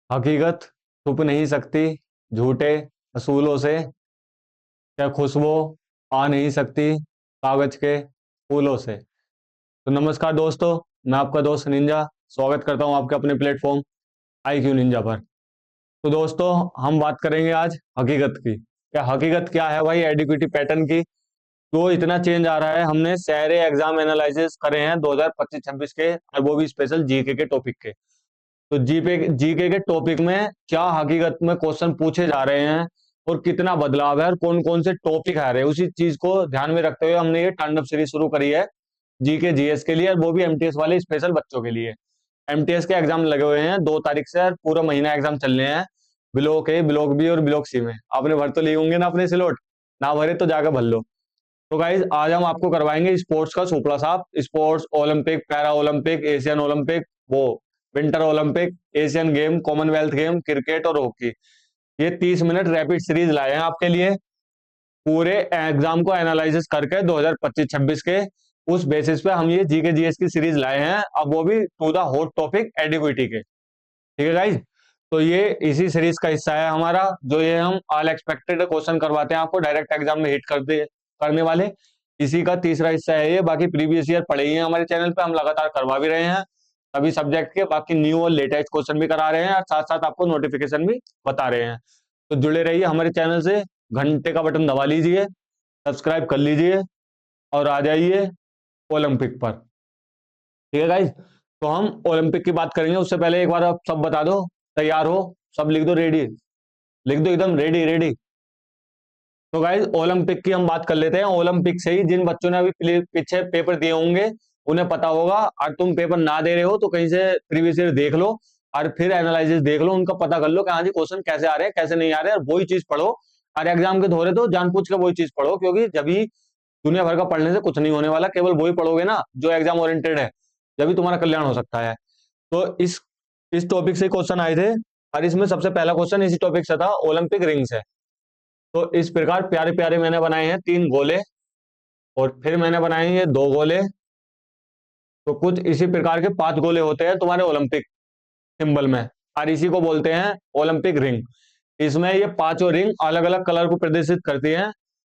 हकीकत छुप नहीं सकती झूठे असूलों से। क्या खुशबू आ नहीं सकती कागज के फूलों से। तो नमस्कार दोस्तों, मैं आपका दोस्त निंजा स्वागत करता हूं आपके अपने प्लेटफॉर्म IQ निंजा पर। तो दोस्तों, हम बात करेंगे आज हकीकत की। हकीकत क्या है भाई एडिक्विटी पैटर्न की। तो इतना चेंज आ रहा है, हमने सारे एग्जाम एनालिसिस करे हैं 2025-26 के, और वो भी स्पेशल जीके के टॉपिक के। तो जीके के टॉपिक में क्या हकीकत में क्वेश्चन पूछे जा रहे हैं और कितना बदलाव है और कौन कौन से टॉपिक आ रहे हैं, उसी चीज को ध्यान में रखते हुए हमने ये तांडव सीरीज शुरू करी है जीके जीएस के लिए, और वो भी एमटीएस वाले स्पेशल बच्चों के लिए। एमटीएस के एग्जाम लगे हुए हैं 2 तारीख से, और पूरा महीना एग्जाम चल रहे हैं। ब्लॉक ए, ब्लॉक बी और ब्लॉक सी में। आपने भर तो लिए होंगे ना अपने स्लॉट, ना भरे तो जाकर भर लो। तो गाइज आज हम आपको करवाएंगे स्पोर्ट्स का सुपड़ा साफ। Sports, Olympic, para Olympic, Asian Olympic, वो winter Olympic, Asian game, Commonwealth game, cricket और हॉकी। ये 30 मिनट रैपिड सीरीज लाए हैं आपके लिए, पूरे एग्जाम को एनालिसिस करके 2025-26 के। उस बेसिस पे हम ये जीके जीएस की सीरीज लाए हैं, अब वो भी टू द हॉट टॉपिक एडिक्विटी के। ठीक है गाइज, तो ये इसी सीरीज का हिस्सा है हमारा, जो ये हम ऑल एक्सपेक्टेड क्वेश्चन करवाते हैं आपको डायरेक्ट एग्जाम में हिट करने वाले। इसी का तीसरा हिस्सा है ये। बाकी प्रीवियस ईयर पढ़े ही हैं हमारे चैनल पे, हम लगातार करवा भी रहे हैं सभी सब्जेक्ट के। बाकी न्यू और लेटेस्ट क्वेश्चन भी करा रहे हैं, और साथ साथ आपको नोटिफिकेशन भी बता रहे हैं। तो जुड़े रहिए हमारे चैनल से, घंटे का बटन दबा लीजिए, सब्सक्राइब कर लीजिए, और आ जाइए ओलंपिक पर। ठीक है गाइज, तो हम ओलंपिक की बात करेंगे। उससे पहले एक बार आप सब बता दो, तैयार हो? सब लिख दो रेडी, लिख दो एकदम रेडी रेडी। तो गाइज ओलंपिक की हम बात कर लेते हैं। ओलंपिक से ही जिन बच्चों ने अभी पीछे पेपर दिए होंगे उन्हें पता होगा, और तुम पेपर ना दे रहे हो तो कहीं से प्रीवियस ईयर देख लो, और फिर एनालिसिस देख लो, उनका पता कर लो कि हाँ जी क्वेश्चन कैसे आ रहे हैं कैसे नहीं आ रहे हैं, और वही चीज पढ़ो। और एग्जाम के दौरे तो जान पूछ के वही चीज पढ़ो, क्योंकि जब ही दुनिया भर का पढ़ने से कुछ नहीं होने वाला, केवल वही पढ़ोगे ना जो एग्जाम ओरिएंटेड है, जब भी तुम्हारा कल्याण हो सकता है। तो इस टॉपिक से क्वेश्चन आए थे, और इसमें सबसे पहला क्वेश्चन इसी टॉपिक से था, ओलंपिक रिंग से। तो इस प्रकार प्यारे प्यारे मैंने बनाए हैं 3 गोले, और फिर मैंने बनाए हैं ये 2 गोले। तो कुछ इसी प्रकार के 5 गोले होते हैं तुम्हारे ओलंपिक सिंबल में, और इसी को बोलते हैं ओलंपिक रिंग। इसमें ये 5 रिंग अलग अलग कलर को प्रदर्शित करती हैं,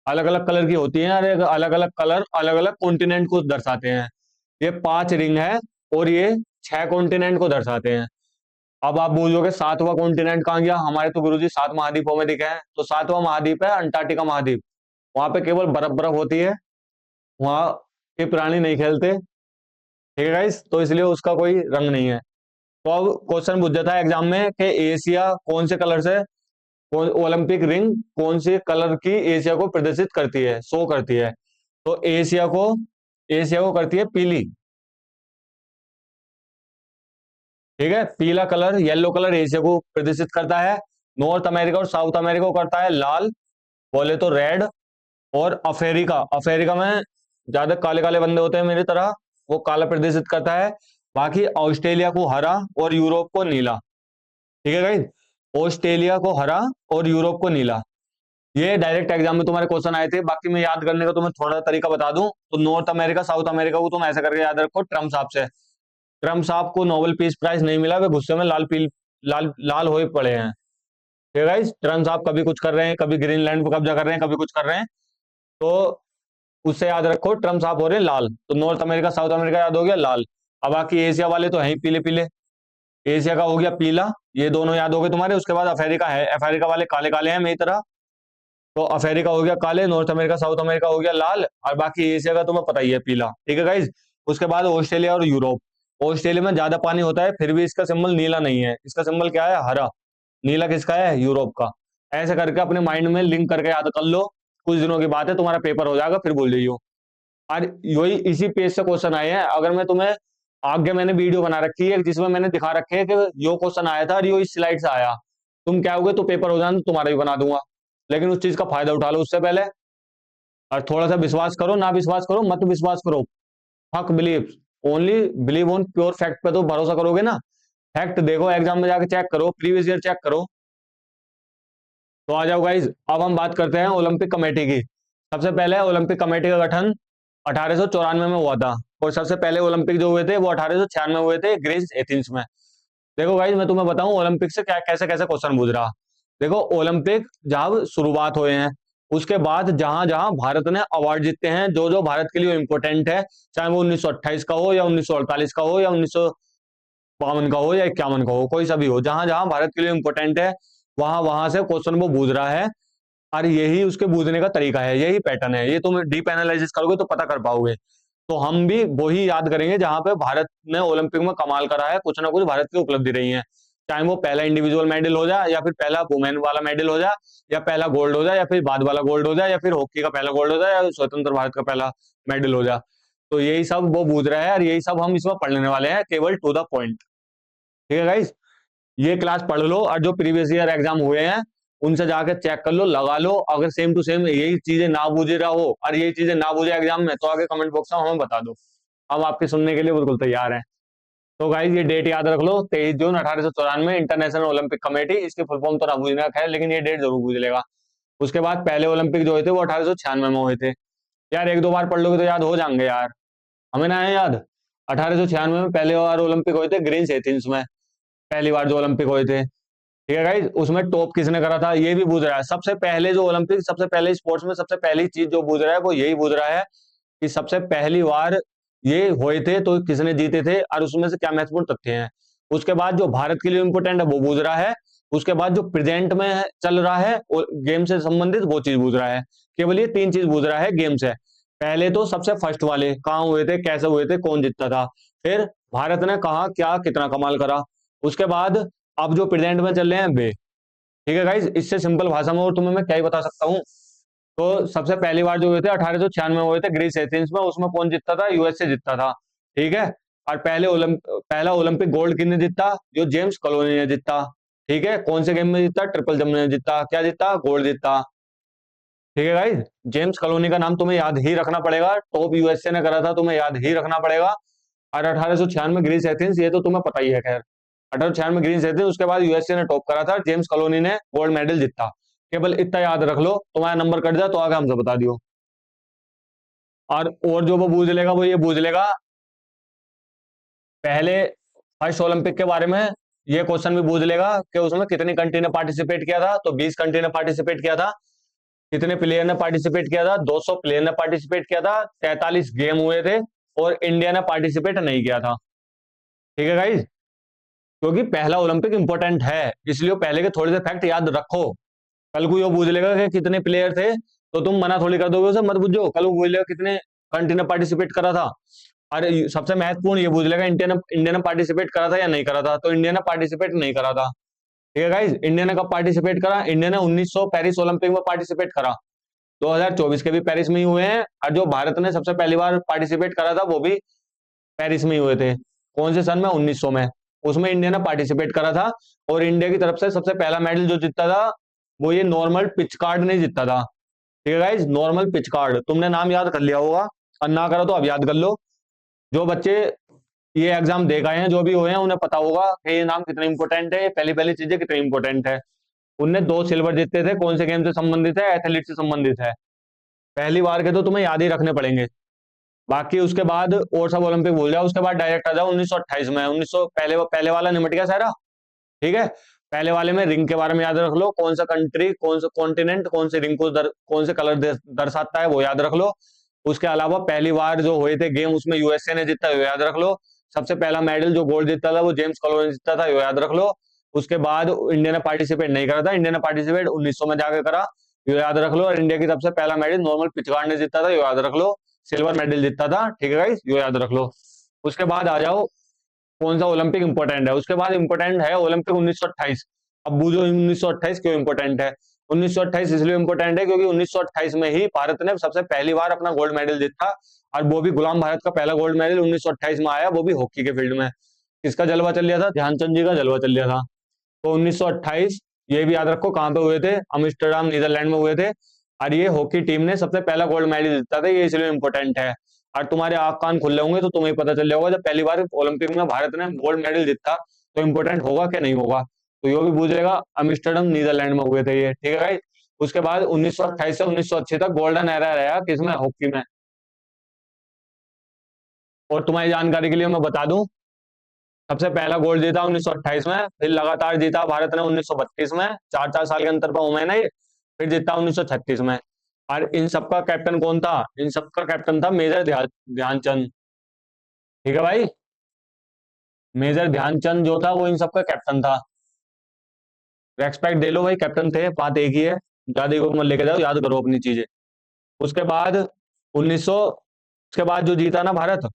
अलग अलग कलर की होती हैं, और अलग अलग कलर अलग अलग कॉन्टिनेंट को दर्शाते हैं। ये 5 रिंग है, और ये 6 कॉन्टिनेंट को दर्शाते हैं। अब आप बोलोगे 7वां कॉन्टिनेंट कहाँ गया? हमारे तो गुरुजी 7 महाद्वीपों में दिखे हैं। तो 7वां महाद्वीप है अंटार्कटिका महाद्वीप। वहां पे केवल बर्फ बर्फ होती है, वहां के प्राणी नहीं खेलते। ठीक है गाइस, तो इसलिए उसका कोई रंग नहीं है। तो अब क्वेश्चन पूछ जाता है एग्जाम में कि एशिया कौन से कलर से, ओलंपिक रिंग कौन से कलर की एशिया को प्रदर्शित करती है, शो करती है? तो एशिया को करती है पीली। ठीक है, पीला कलर, येलो कलर एशिया को प्रदर्शित करता है। नॉर्थ अमेरिका और साउथ अमेरिका को करता है लाल, बोले तो रेड। और अफ्रीका, अफ्रीका में ज्यादा काले काले बंदे होते हैं मेरी तरह, वो काला प्रदर्शित करता है। बाकी ऑस्ट्रेलिया को हरा और यूरोप को नीला। ठीक है गाइस, ऑस्ट्रेलिया को हरा और यूरोप को नीला। ये डायरेक्ट एग्जाम में तुम्हारे क्वेश्चन आए थे। बाकी मैं याद करने का तुम्हें थोड़ा तरीका बता दूं, तो नॉर्थ अमेरिका साउथ अमेरिका को तुम ऐसे करके याद रखो, ट्रम्प साहब से। ट्रम्प साहब को नोबेल पीस प्राइज नहीं मिला, वे गुस्से में लाल लाल हो पड़े हैं। ठीक है गाइस, ट्रम्प साहब कभी कुछ कर रहे हैं, कभी ग्रीनलैंड पर कब्जा कर रहे हैं, कभी कुछ कर रहे हैं। तो उससे याद रखो ट्रम्प साहब हो रहे हैं लाल। तो नॉर्थ अमेरिका साउथ अमेरिका याद हो गया लाल। अब बाकी एशिया वाले तो हैं पीले पीले, एशिया का हो गया पीला, ये दोनों याद हो गए तुम्हारे। उसके बाद अफ्रीका है, अफ्रीका वाले काले काले हैं मेरी तरह, तो अफ्रीका हो गया काले, नॉर्थ अमेरिका साउथ अमेरिका हो गया लाल, और बाकी एशिया का तुम्हें पता ही है पीला। ठीक है गाइज, उसके बाद ऑस्ट्रेलिया और यूरोप। ऑस्ट्रेलिया में ज्यादा पानी होता है, फिर भी इसका सिंबल नीला नहीं है, इसका सिंबल क्या है? हरा। नीला किसका है? यूरोप का। ऐसे करके अपने माइंड में लिंक करके याद कर लो, कुछ दिनों की बात है, तुम्हारा पेपर हो जाएगा, फिर भूल जाइयो। और यही इसी पेज से क्वेश्चन आए हैं। अगर मैं तुम्हें आगे मैंने वीडियो बना रखी है जिसमें मैंने दिखा रखे है कि यो क्वेश्चन आया था और यो इस स्लाइड से आया, तुम क्या होगे तो पेपर हो जाना, तो तुम्हारा भी बना दूंगा। लेकिन उस चीज का फायदा उठा लो उससे पहले, और थोड़ा सा विश्वास करो, ना विश्वास करो मत विश्वास करो। Fuck believe, only believe on pure fact पे तो भरोसा करोगे ना। फैक्ट देखो, एग्जाम में जाके चेक करो, प्रीवियस ईयर चेक करो। तो आ जाओ गाइज, अब हम बात करते हैं ओलंपिक कमेटी की। सबसे पहले ओलंपिक कमेटी का गठन 1894 में हुआ था, और सबसे पहले ओलंपिक जो हुए थे वो 1896 में हुए थे, ग्रीस एथेंस में। देखो गाइज, मैं तुम्हें बताऊं ओलंपिक से क्या कैसे कैसे क्वेश्चन पूछ रहा। देखो, ओलंपिक जब शुरुआत हुए हैं, उसके बाद जहां जहां भारत ने अवार्ड जीते हैं, जो जो भारत के लिए इंपॉर्टेंट है, चाहे वो 1928 का हो या 1948 का हो या 1952 का हो या 51 का हो, कोई सा भी हो, जहां जहां भारत के लिए इंपॉर्टेंट है, वहां वहां से क्वेश्चन वो पूछ रहा है। और यही उसके पूछने का तरीका है, यही पैटर्न है, ये तुम डीप एनालिसिस करोगे तो पता कर पाओगे। तो हम भी वही याद करेंगे जहां पे भारत ने ओलंपिक में कमाल करा है, कुछ ना कुछ भारत की उपलब्धि रही है, चाहे वो पहला इंडिविजुअल मेडल हो जाए, या फिर पहला वुमेन वाला मेडल हो जाए, या पहला गोल्ड हो जाए, या फिर बाद वाला गोल्ड हो जाए, या फिर हॉकी का पहला गोल्ड हो जाए, या स्वतंत्र भारत का पहला मेडल हो जाए। तो यही सब वो पूछ रहा है, और यही सब हम इसमें पढ़ लेने वाले हैं, केवल टू द पॉइंट। ठीक है गाइस, ये क्लास पढ़ लो, और जो प्रीवियस ईयर एग्जाम हुए हैं उनसे जाकर चेक कर लो, लगा लो। अगर सेम टू सेम यही चीजें ना बूझे रहा हो, और यही चीजें ना बूझे एग्जाम में, तो आगे कमेंट बॉक्स में हमें बता दो, हम आपके सुनने के लिए बिल्कुल तैयार हैं। तो गाइज, ये डेट याद रख लो, 23 जून 1894, इंटरनेशनल ओलंपिक कमेटी। इसकी फुल फॉर्म तो ना भूलना खैर, लेकिन ये डेट जरूर भूल लेगा। उसके बाद पहले ओलंपिक जो हुए थे वो 1896 में हुए थे। यार एक दो बार पढ़ लोगे तो याद हो जाएंगे यार, हमें ना है याद। 1896 में पहले बार ओलंपिक हुए थे ग्रीस एथेंस में, पहली बार जो ओलंपिक हुए थे। ठीक है गाइज, उसमें टॉप किसने करा था ये भी पूछ रहा है। सबसे पहले जो ओलंपिक, सबसे पहले स्पोर्ट्स में सबसे पहली चीज जो पूछ रहा है वो यही पूछ रहा है कि सबसे पहली बार ये हुए थे तो किसने जीते थे, और उसमें से क्या महत्वपूर्ण तथ्य हैं। उसके बाद जो भारत के लिए इंपोर्टेंट है वो पूछ रहा है। उसके बाद जो प्रेजेंट में चल रहा है गेम से संबंधित वो चीज पूछ रहा है। केवल ये तीन चीज पूछ रहा है गेम से। पहले तो सबसे फर्स्ट वाले कहाँ हुए थे, कैसे हुए थे, कौन जीतता था, फिर भारत ने कहा क्या कितना कमाल करा। उसके बाद अब जो प्रेजेंट में चल रहे हैं वे। ठीक है गाइज, इससे सिंपल भाषा में और तुम्हें मैं क्या ही बता सकता हूँ। तो सबसे पहली बार जो हुए थे 1896 में हुए थे ग्रीस एथेंस में, उसमें कौन जीतता था, यूएसए जीतता था। ठीक है। और पहला ओलंपिक गोल्ड किसने जीता, जो जेम्स कॉलोनी ने जीता। ठीक है, कौन से गेम में जीता, ट्रिपल जंप में जीता, क्या जीता, गोल्ड जीता। ठीक है गाइज, जेम्स कॉलोनी का नाम तुम्हें याद ही रखना पड़ेगा, टॉप यूएसए ने करा था, तुम्हें याद ही रखना पड़ेगा। और 1896 ग्रीस एथेंस, ये तो तुम्हें पता ही है खैर। 1896 ग्रीस एथेंस, उसके बाद यूएसए ने टॉप करा था, जेम्स कॉलोनी ने गोल्ड मेडल जीता। केवल इतना याद रख लो, तुम्हारा नंबर कट जाए तो आगे हमसे बता दियो। और जो वो बूझ लेगा वो ये बूझ लेगा, पहले फर्स्ट ओलंपिक के बारे में ये क्वेश्चन भी बूझ लेगा कि उसमें कितनी कंट्री ने पार्टिसिपेट किया था, तो 20 कंट्री ने पार्टिसिपेट किया था। कितने प्लेयर ने पार्टिसिपेट किया था, 200 प्लेयर ने पार्टिसिपेट किया था, 43 गेम हुए थे, और इंडिया ने पार्टिसिपेट नहीं किया था। ठीक है गाइज, क्योंकि पहला ओलंपिक इंपॉर्टेंट है, इसलिए पहले के थोड़े से फैक्ट याद रखो। कल को ये पूछ लेगा कि कितने प्लेयर थे, तो तुम मना थोड़ी कर दोगे उसे, मत पूछो। कल वो पूछ लेगा कितने कंट्री ने पार्टिसिपेट करा था, अरे सबसे महत्वपूर्ण ये पूछ लेगा इंडिया ने पार्टिसिपेट करा था या नहीं करा था, तो इंडिया ने पार्टिसिपेट नहीं करा था। ठीक है गाइज, इंडिया ने कब पार्टिसिपेट करा, इंडिया ने 1900 पेरिस ओलंपिक में पार्टिसिपेट करा। 2024 के भी पेरिस में ही हुए हैं, और जो भारत ने सबसे पहली बार पार्टिसिपेट करा था वो भी पेरिस में ही हुए थे। कौन से सन में, 1900 में। उसमें इंडिया ने पार्टिसिपेट करा था, और इंडिया की तरफ से सबसे पहला मेडल जो जीता था वो ये नॉर्मल पिच कार्ड नहीं जीता था। ठीक है गाइज, नॉर्मल पिच कार्ड तुमने नाम याद कर लिया होगा, और ना करो तो अब याद कर लो। जो बच्चे ये एग्जाम दे गए हैं, जो भी हुए हैं, उन्हें पता होगा कि ये नाम कितने इंपॉर्टेंट है, ये पहली पहली चीजें कितनी इंपॉर्टेंट है। उनने 2 सिल्वर जीते थे, कौन से गेम से संबंधित है, एथलीट से संबंधित है। पहली बार के तो तुम्हें याद ही रखने पड़ेंगे। बाकी उसके बाद और सब ओलंपिक भूल जाओ, उसके बाद डायरेक्ट आ जाओ 1928 में। 1900 पहले पहले वाला निमट गया सारा। ठीक है। पहले वाले में रिंग के बारे में याद रख लो, कौन सा कंट्री, कौन सा कॉन्टिनेंट, कौन से रिंग को कौन से कलर दर्शाता है वो याद रख लो। उसके अलावा पहली बार जो हुए थे गेम उसमें यूएसए ने जीता, वो याद रख लो। सबसे पहला मेडल जो गोल्ड जीता था वो जेम्स कॉलोनी ने जीता था, वो याद रख लो। उसके बाद इंडिया ने पार्टिसिपेट नहीं करा था, इंडिया ने पार्टिसिपेट 1900 में जाकर करा, ये याद रख लो। और इंडिया की सबसे पहला मेडल नॉर्मल पिचकार्ड ने जीता था, ये याद रख लो। सिल्वर मेडल जीता था। ठीक है गाइस, ये याद रख लो। उसके बाद आ जाओ कौन सा ओलंपिक इंपॉर्टेंट है। उसके बाद इंपॉर्टेंट है ओलंपिक 1928। अब बूझो 1928 क्यों इंपॉर्टेंट है। 1928 इसलिए इंपॉर्टेंट है क्योंकि 1928 में ही भारत ने सबसे पहली बार अपना गोल्ड मेडल जीता, और वो भी गुलाम भारत का पहला गोल्ड मेडल 1928 में आया, वो भी हॉकी के फील्ड में। किसका जलवा चल लिया था, ध्यानचंद जी का जलवा चल लिया था। तो 1928 ये भी याद रखो कहाँ पे हुए थे, अम्स्टरडैम नीदरलैंड में हुए थे। और ये हॉकी टीम ने सबसे पहला गोल्ड मेडल जीता था, ये इसलिए इंपॉर्टेंट है। और तुम्हारे आंख कान खुल रहे होंगे तो तुम्हें पता चल जाएगा जब पहली बार ओलंपिक में भारत ने गोल्ड मेडल जीता तो इंपॉर्टेंट होगा क्या नहीं होगा। तो ये भी पूछेगा, अम्स्टरडम नीदरलैंड में हुए थे ये। ठीक है भाई। उसके बाद 1928 से 1980 तक गोल्डन एरा रहा किसमें, हॉकी में। और तुम्हारी जानकारी के लिए मैं बता दूं, सबसे पहला गोल्ड जीता 1928 में, फिर लगातार जीता भारत ने 1932 में, 4-4 साल के अंतर पर हुए ना ये, फिर जीता 1936 में। और इन सबका कैप्टन कौन था? इन सबका कैप्टन था मेजर ध्यानचंद। ठीक है भाई, मेजर ध्यानचंद जो था वो इन सबका कैप्टन था। रेस्पेक्ट दे लो भाई, कैप्टन थे, बात एक ही है, ज्यादा को मत लेके जाओ, याद करो अपनी चीजें। उसके बाद 1900, उसके बाद जो जीता ना भारत,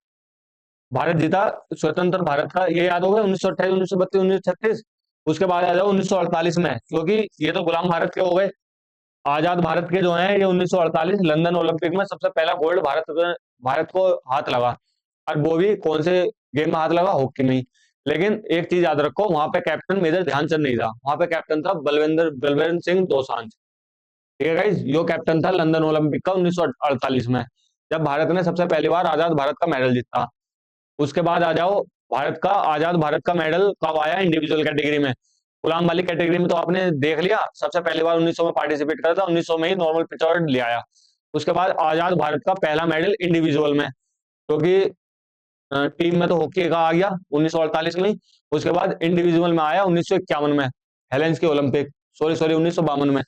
भारत जीता स्वतंत्र भारत का, ये याद होगा 1928, 1932, 1936। उसके बाद आ जाओ 1948 में, क्योंकि ये तो गुलाम भारत के हो गए। आजाद भारत के जो हैं ये 1948 लंदन ओलंपिक में सबसे पहला गोल्ड भारत को हाथ लगा। और वो भी कौन से गेम में हाथ लगा? हॉकी में ही। लेकिन एक चीज याद रखो, वहां पे कैप्टन मेजर ध्यानचंद नहीं था, वहां पे कैप्टन था बलविंदर सिंह दोसांझ। ठीक है गाइस, यो कैप्टन था लंदन ओलंपिक का 1948 में, जब भारत ने सबसे पहली बार आजाद भारत का मेडल जीता। उसके बाद आ जाओ, आजाद भारत का मेडल कब आया इंडिविजुअल कैटेगरी में? गुलाम वाली कैटेगरी में तो आपने देख लिया, सबसे पहली बार 1900 में पार्टिसिपेट करा था, 1900 में ही नॉर्मल पिच अवार्ड ले आया। उसके बाद आजाद भारत का पहला मेडल इंडिविजुअल में, क्योंकि टीम में तो हॉकी का आ गया 1948 में ही। उसके बाद इंडिविजुअल में आया 1951 में, हेलेंस्की ओलंपिक, सॉरी सॉरी 1952 में,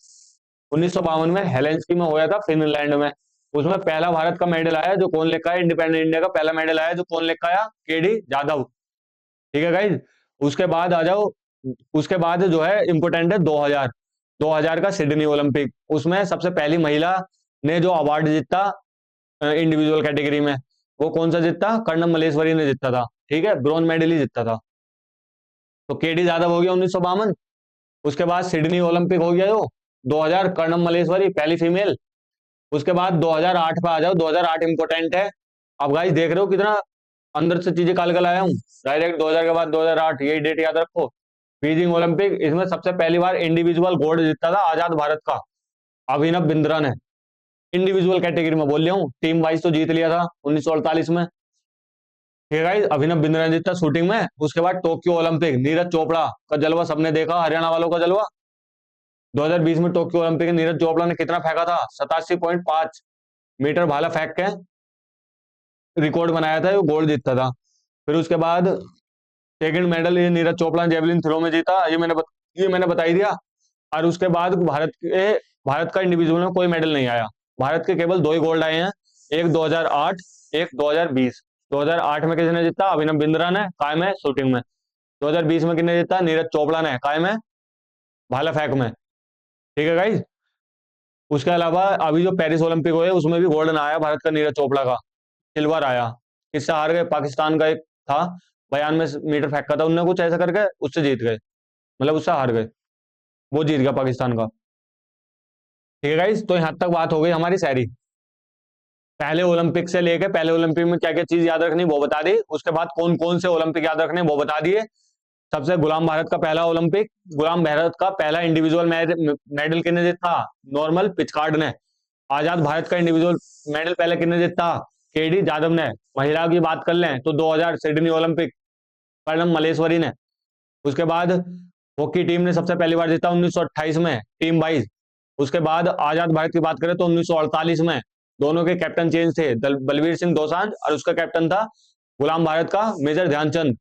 1952 में हेलेंस्की में होया था फिनलैंड में। उसमें पहला भारत का मेडल आया, जो कौन लेकर आया? इंडिपेंडेंट इंडिया का पहला मेडल आया, जो कौन लेकर आया? केडी जाधव। ठीक है गाइज। उसके बाद आ जाओ, उसके बाद जो है इंपोर्टेंट है 2000, 2000 का सिडनी ओलंपिक। उसमें सबसे पहली महिला ने जो अवार्ड जीता इंडिविजुअल कैटेगरी में, वो कौन सा जीता? कर्णम मल्लेश्वरी ने जीता था। ठीक है, ब्रॉन्ज मेडल ही जीता था। तो केडी यादव हो गया 1952। उसके बाद सिडनी ओलंपिक हो गया जो 2000, कर्णम मल्लेश्वरी पहली फीमेल। उसके बाद 2008 पे आ जाओ, 2008 इंपोर्टेंट है। अब गाइस देख रहे हो कितना अंदर से चीजें काल आया हूँ, डायरेक्ट 2000 के बाद 2008, यही डेट याद रखो। बीजिंग ओलंपिक, इसमें सबसे पहली बार इंडिविजुअल गोल्ड जीता था आजाद भारत का अभिनव बिंद्रा ने। इंडिविजुअल कैटेगरी में बोल रहा हूँ, टीम वाइज तो जीत लिया था 1948 में। ठीक है, अभिनव बिंद्रा ने जीता शूटिंग में। उसके बाद टोक्यो ओलंपिक, नीरज चोपड़ा का जलवा सबने देखा, हरियाणा वालों का जलवा। 2020 में टोक्यो ओलंपिक में नीरज चोपड़ा ने कितना फेंका था? 87.5 मीटर भाला फेंक के रिकॉर्ड बनाया था, वो गोल्ड जीता था। फिर उसके बाद सेकंड मेडल ये नीरज चोपड़ा ने जेवलिन थ्रो में जीता, ये मैंने बताई दिया। और उसके बाद भारत का इंडिविजुअल में कोई मेडल नहीं आया। भारत के केवल 2 ही गोल्ड आए हैं, एक 2008, एक 2020। 2008 में किसने जीता? अभिनव बिंद्रा ने, कायम है शूटिंग में। 2020 में किसने जीता? नीरज चोपड़ा ने, कायम है भाला फेंक में। ठीक है गाइज। उसके अलावा अभी जो पेरिस ओलंपिक हुए उसमें भी गोल्डन आया भारत का, नीरज चोपड़ा का सिल्वर आया। किससे हार गए? पाकिस्तान का एक था, 92 मीटर फेंका था उनने, कुछ ऐसा करके उससे जीत गए, मतलब उससे हार गए, वो जीत गया पाकिस्तान का। ठीक है गाइस, तो यहां तक बात हो गई हमारी सारी। पहले ओलंपिक से लेके पहले ओलंपिक में क्या क्या चीज याद रखनी वो बता दी। उसके बाद कौन कौन से ओलंपिक याद रखने वो बता दिए। सबसे गुलाम भारत का पहला ओलंपिक, गुलाम भारत का पहला इंडिविजुअल मेडल किसने जीता? नॉर्मल पिचकार्ड ने। आजाद भारत का इंडिविजुअल मेडल पहले किसने जीता? केडी जाधव ने। महिला की बात कर लें तो 2000 सिडनी ओलंपिक, कर्णम मल्लेश्वरी ने। उसके बाद हॉकी टीम ने सबसे पहली बार जीता 1928 में, टीम वाइज। उसके बाद आजाद भारत की बात करें तो 1948 में दोनों के कैप्टन चेंज थे, बलवीर सिंह दोसांझ, और उसका कैप्टन था गुलाम भारत का मेजर ध्यानचंद।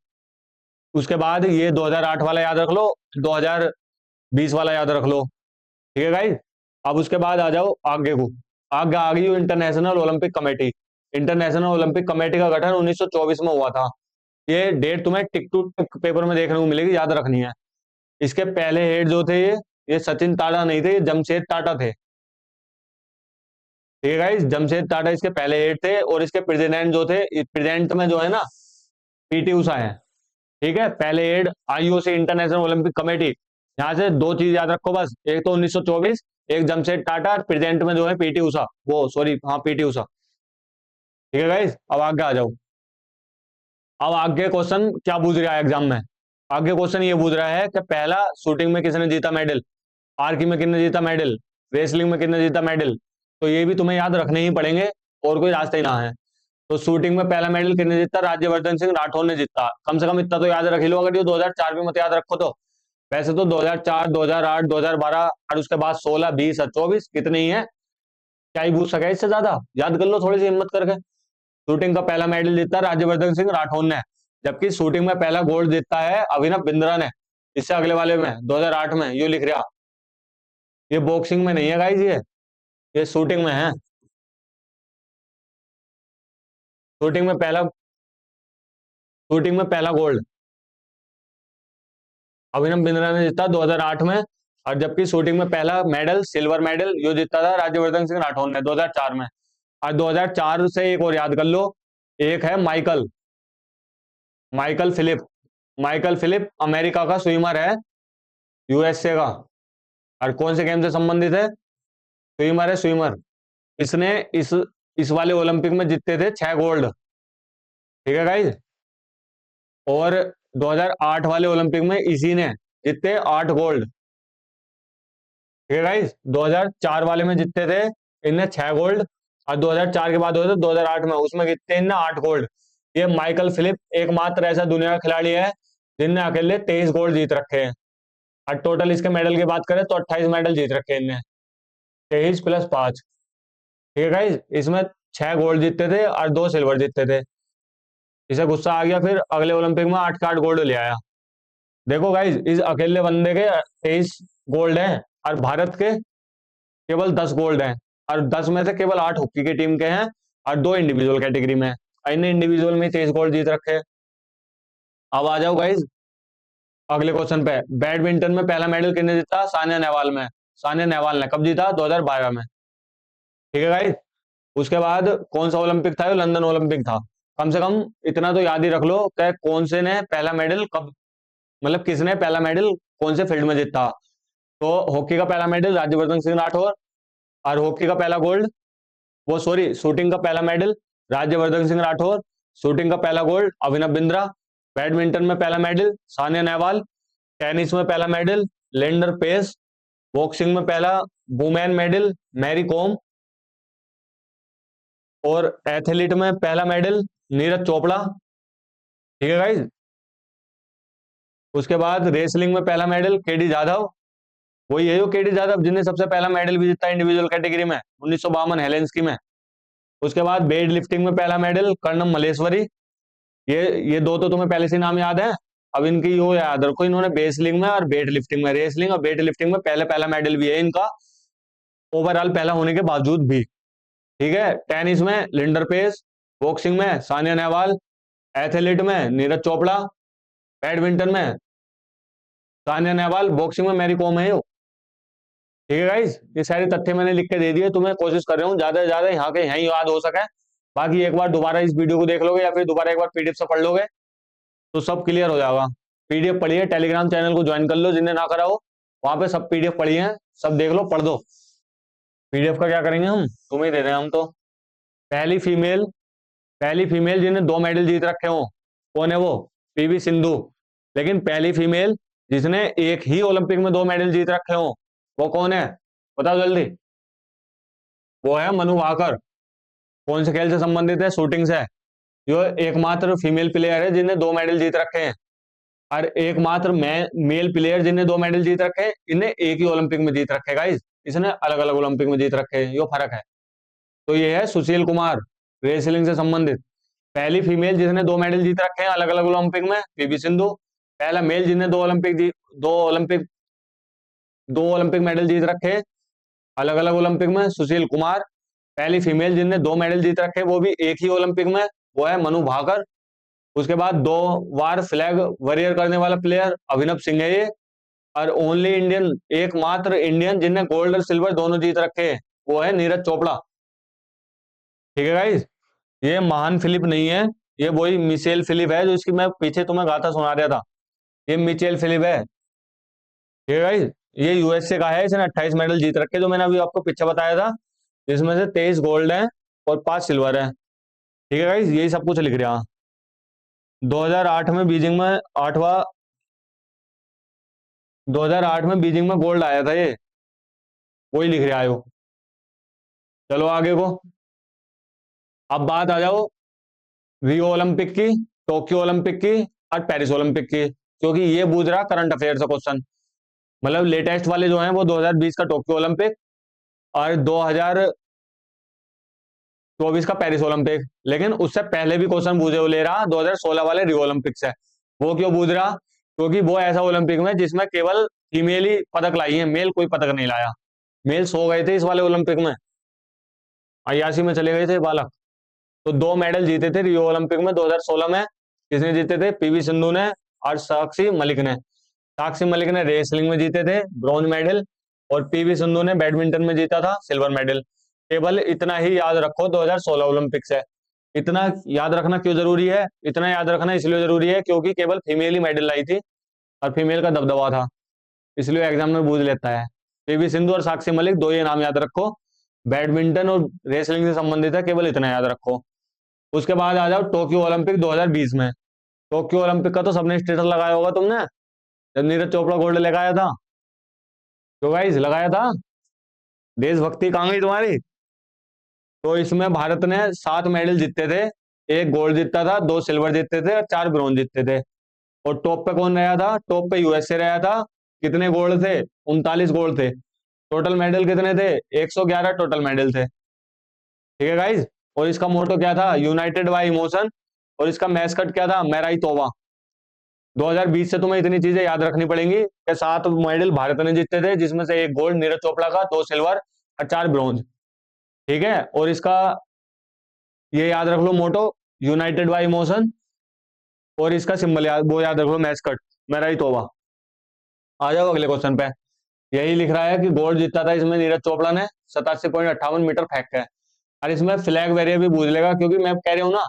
उसके बाद ये 2008 वाला याद रख लो, 2020 वाला याद रख लो। ठीक है गाइस। अब उसके बाद आ जाओ आगे को, आगे आ गई international Olympic committee. International Olympic committee का गठन 1924 में हुआ था। ये डेट तुम्हें टिक टू टिक पेपर में देखने को मिलेगी, याद रखनी है। इसके पहले हेड जो थे ये सचिन टाटा नहीं थे, ये जमशेद टाटा थे। ठीक है गाइस, जमशेद टाटा इसके पहले हेड थे, और इसके प्रेसिडेंट जो थे, प्रेसिडेंट में जो है ना पीटी उषा है। ठीक है, पहले head IOC international Olympic committee. यहाँ से 2 चीज याद रखो बस, एक तो 1924, एक जमशेद टाटा, प्रेसिडेंट में जो है पीटी उषा, वो सॉरी हाँ पीटी उषा। ठीक है गाइस, अब आगे आ जाओ। अब आगे क्वेश्चन क्या पूछ रहा है एग्जाम में? आगे क्वेश्चन ये पूछ रहा है कि पहला शूटिंग में किसने जीता मेडल, आर्की में किसने जीता मेडल, रेसलिंग में किसने जीता मेडल। तो ये भी तुम्हें याद रखने ही पड़ेंगे, और कोई रास्ता ही ना है। तो शूटिंग में पहला मेडल किसने जीता? राज्यवर्धन सिंह राठौर ने जीता। कम से कम इतना तो याद रख लो, अगर ये 2004 भी मत याद रखो तो। वैसे तो 2004, 2008, 2012 और उसके बाद 16, 20 और 24 कितने ही है, क्या ही पूछ सके इससे ज्यादा? याद कर लो थोड़ी सी हिम्मत करके। शूटिंग का पहला मेडल जीता राज्यवर्धन सिंह राठौर ने। जबकि शूटिंग में पहला गोल्ड जीतता है अभिनव बिंद्रा ने, इससे अगले वाले में 2008 में, ये लिख रहा। ये बॉक्सिंग में नहीं है गाइस, ये शूटिंग में है। शूटिंग में पहला शूटिंग में पहला गोल्ड अभिनव बिंद्रा ने जीता 2008 में। और जबकि शूटिंग में पहला मेडल, सिल्वर मेडल, यो जीता था राज्यवर्धन सिंह राठौर ने 2004 में। और 2004 से एक और याद कर लो, एक है Michael Michael Philip. Michael Philip America का स्विमर है, यूएसए का। और कौन से गेम से संबंधित है? स्विमर है, स्विमर। इसने इस वाले ओलंपिक में जीते थे 6 गोल्ड। ठीक है गाइज। और 2008 वाले ओलंपिक में इसी ने जीते 8 गोल्ड। ठीक है गाइज। 2004 वाले में जीते थे इनने 6 गोल्ड, और 2004 के बाद हुए थे 2008 में, उसमें जीते इनने 8 गोल्ड। ये माइकल फिलिप एकमात्र ऐसा दुनिया का खिलाड़ी है जिनने अकेले 23 गोल्ड जीत रखे हैं। और टोटल इसके मेडल की बात करें तो 28 मेडल जीत रखे हैं इनने, 23 प्लस 5। ठीक है गाइज। इसमें 6 गोल्ड जीतते थे और 2 सिल्वर जीतते थे। इसे गुस्सा आ गया, फिर अगले ओलंपिक में 8 का 8 गोल्ड ले आया। देखो गाइज, इस अकेले बंदे के 23 गोल्ड हैं और भारत के केवल 10 गोल्ड हैं। और 10 में से केवल 8 हॉकी की टीम के हैं और 2 इंडिविजुअल कैटेगरी में। इन्हें इंडिविजुअल में 23 गोल्ड जीत रखे हैं। अब आ जाओ गाइज अगले क्वेश्चन पे। बैडमिंटन में पहला मेडल किसने जीता? सानिया नेहवाल में। सानिया नेहवाल ने कब जीता? 2012 में। ठीक है गाइज। उसके बाद कौन सा ओलंपिक था? लंदन ओलंपिक था। कम से कम इतना तो याद ही रख लो कि कौन से ने पहला मेडल कब, मतलब किसने पहला मेडल कौन से फील्ड में जीता। तो हॉकी का पहला मेडल राज्यवर्धन सिंह राठौर, और हॉकी का पहला गोल्ड, वो सॉरी शूटिंग का पहला मेडल राज्यवर्धन सिंह राठौर, शूटिंग का पहला गोल्ड अभिनव बिंद्रा, बैडमिंटन में पहला मेडल सानिया नेहवाल, टेनिस में पहला मेडल लेंडर पेस, बॉक्सिंग में पहला वुमेन मेडल मैरी कॉम, और एथलीट में पहला मेडल नीरज चोपड़ा। ठीक है गाइज। उसके बाद रेसलिंग में पहला मेडल केडी जाधव, वही है जो केडी जाधव जिन्हें सबसे पहला मेडल भी जीता इंडिविजुअल कैटेगरी में 1952 हेलेंस्की में। उसके बाद वेट लिफ्टिंग में पहला मेडल कर्णम मलेश्वरी। ये दो तो तुम्हें पहले से नाम याद है, अब इनकी यो याद रखो, इन्होंने बेसलिंग में और वेट लिफ्टिंग में, रेसलिंग और वेट लिफ्टिंग में पहला मेडल भी है इनका, ओवरऑल पहला होने के बावजूद भी। ठीक है। टेनिस में लिंडर पेस, बॉक्सिंग में सानिया नेहवाल, एथलीट में नीरज चोपड़ा, बैडमिंटन में सानिया नेहवाल, बॉक्सिंग में मैरी कॉम है। ठीक है गाइज। ये सारे तथ्य मैंने लिख के दे दिए तुम्हें, कोशिश कर रहा हूँ ज्यादा से ज्यादा यहाँ के यहीं याद हो सके। बाकी एक बार दोबारा इस वीडियो को देख लोगे या फिर दोबारा एक बार पीडीएफ से पढ़ लोगे तो सब क्लियर हो जाएगा। पीडीएफ पढ़िए, टेलीग्राम चैनल को ज्वाइन कर लो जिन्हें ना करा हो, वहां पे सब पीडीएफ पढ़िए, सब देख लो, पढ़ दो। पीडीएफ का क्या करेंगे हम, तुम्हें दे दें हम तो। पहली फीमेल पहली फीमेल जिन्हें 2 मेडल जीत रखे हो, कौन है वो? पीवी सिंधु। लेकिन पहली फीमेल जिसने एक ही ओलंपिक में 2 मेडल जीत रखे हो, वो कौन है? बताओ जल्दी। वो है मनु भाकर। कौन से खेल से संबंधित है? शूटिंग से। जो एकमात्र फीमेल प्लेयर है जिन्हें 2 मेडल जीत रखे हैं, और एकमात्र मेल प्लेयर जिन्हें 2 मेडल जीत रखे हैं, इन्हें एक ही ओलंपिक में जीत रखे गाइस, इसने अलग अलग ओलंपिक में जीत रखे हैं, यो फर्क है। तो ये है सुशील कुमार, रेसलिंग से संबंधित। पहली फीमेल जिसने 2 मेडल जीत रखे हैं अलग अलग ओलंपिक में, पीवी सिंधु। पहला मेल जिसने 2 ओलंपिक मेडल जीत रखे अलग अलग ओलंपिक में, सुशील कुमार। पहली फीमेल जिसने 2 मेडल जीत रखे वो भी एक ही ओलंपिक में, वो है मनु भाकर। उसके बाद 2 बार फ्लैग वरियर करने वाला प्लेयर अभिनव सिंह है ये। और ओनली इंडियन, एकमात्र इंडियन जिनने गोल्ड और सिल्वर दोनों जीत रखे हैं, वो है नीरज चोपड़ा। ठीक है गाइज। ये महान फिलिप नहीं है, ये वही मिचेल फिलिप है जो इसकी मैं पीछे तुम्हें गाथा सुना दिया था, ये मिचेल फिलिप है। ठीक है गाइज। ये यूएसए का है, इसने 28 मेडल जीत रखे जो मैंने अभी आपको पीछे बताया था, जिसमें से 23 गोल्ड हैं और 5 सिल्वर हैं। ठीक है गाइज, यही सब कुछ लिख रहा। 2008 में बीजिंग में 2008 में बीजिंग में गोल्ड आया था ये, वही लिख रहा है वो। चलो आगे को। अब बात आ जाओ रियो ओलंपिक की, टोक्यो ओलंपिक की और पेरिस ओलंपिक की, क्योंकि ये पूछ रहा करंट अफेयर से क्वेश्चन। मतलब लेटेस्ट वाले जो हैं वो 2020 का टोक्यो ओलंपिक और 24 का पेरिस ओलंपिक। लेकिन उससे पहले भी क्वेश्चन पूछे वो ले रहा 2016 वाले रियो ओलंपिक से। वो क्यों पूछ रहा? क्योंकि वो ऐसा ओलंपिक में जिसमें केवल फीमेल ही पदक लाई है, मेल कोई पदक नहीं लाया। मेल सो गए थे इस वाले ओलंपिक में, 81 में चले गए थे बालक। तो 2 मेडल जीते थे रियो ओलंपिक में 2016 में। किसने जीते थे? पीवी सिंधु ने और साक्षी मलिक ने। साक्षी मलिक ने रेसलिंग में जीते थे ब्रॉन्ज मेडल, और पीवी सिंधु ने बैडमिंटन में जीता था सिल्वर मेडल। केवल इतना ही याद रखो 2016 ओलंपिक से। इतना याद रखना क्यों जरूरी है? इतना याद रखना इसलिए जरूरी है क्योंकि केवल फीमेल ही मेडल लाई थी और फीमेल का दबदबा था, इसलिए एग्जाम में पूछ लेता है। पीवी सिंधु और साक्षी मलिक, दो ये नाम याद रखो। बैडमिंटन और रेसलिंग से संबंधित है, केवल इतना याद रखो। उसके बाद आ जाओ टोक्यो ओलंपिक 2020 में। टोक्यो ओलंपिक का तो सबने स्टेटस लगाया होगा तुमने, जब नीरज चोपड़ा गोल्ड लेकर आया था। तो गाइस लगाया था, देशभक्ति कहाँ गई तुम्हारी? तो इसमें भारत ने 7 मेडल जीते थे। एक गोल्ड जीता था, 2 सिल्वर जीते थे और 4 ब्रॉन्ज जीते थे। और टॉप पे कौन रहा था? टॉप पे यूएसए रहा था। कितने गोल्ड थे? 39 गोल्ड थे। टोटल मेडल कितने थे? 111 टोटल मेडल थे। ठीक है गाइज। और इसका मोटो क्या था? United bye emotion. और इसका मैस्कट क्या था? मैराई तोबा। 2020 से तुम्हें इतनी चीजें याद रखनी पड़ेंगी कि 7 मेडल भारत ने जीते थे, जिसमें से एक गोल्ड नीरज चोपड़ा का, 2 सिल्वर और 4 ब्रॉन्ज। ठीक है। और इसका ये याद रख लो मोटो, यूनाइटेड बाय इमोशन। और इसका सिंबल वो याद रख लो, मैस्कट मैराई तोबा। आ जाओ अगले क्वेश्चन पे। यही लिख रहा है कि गोल्ड जीता था इसमें नीरज चोपड़ा ने 87.58 मीटर फेंक है। और इसमें फ्लैग बैरियर भी पूछ लेगा, क्योंकि मैं कह रही हूँ ना,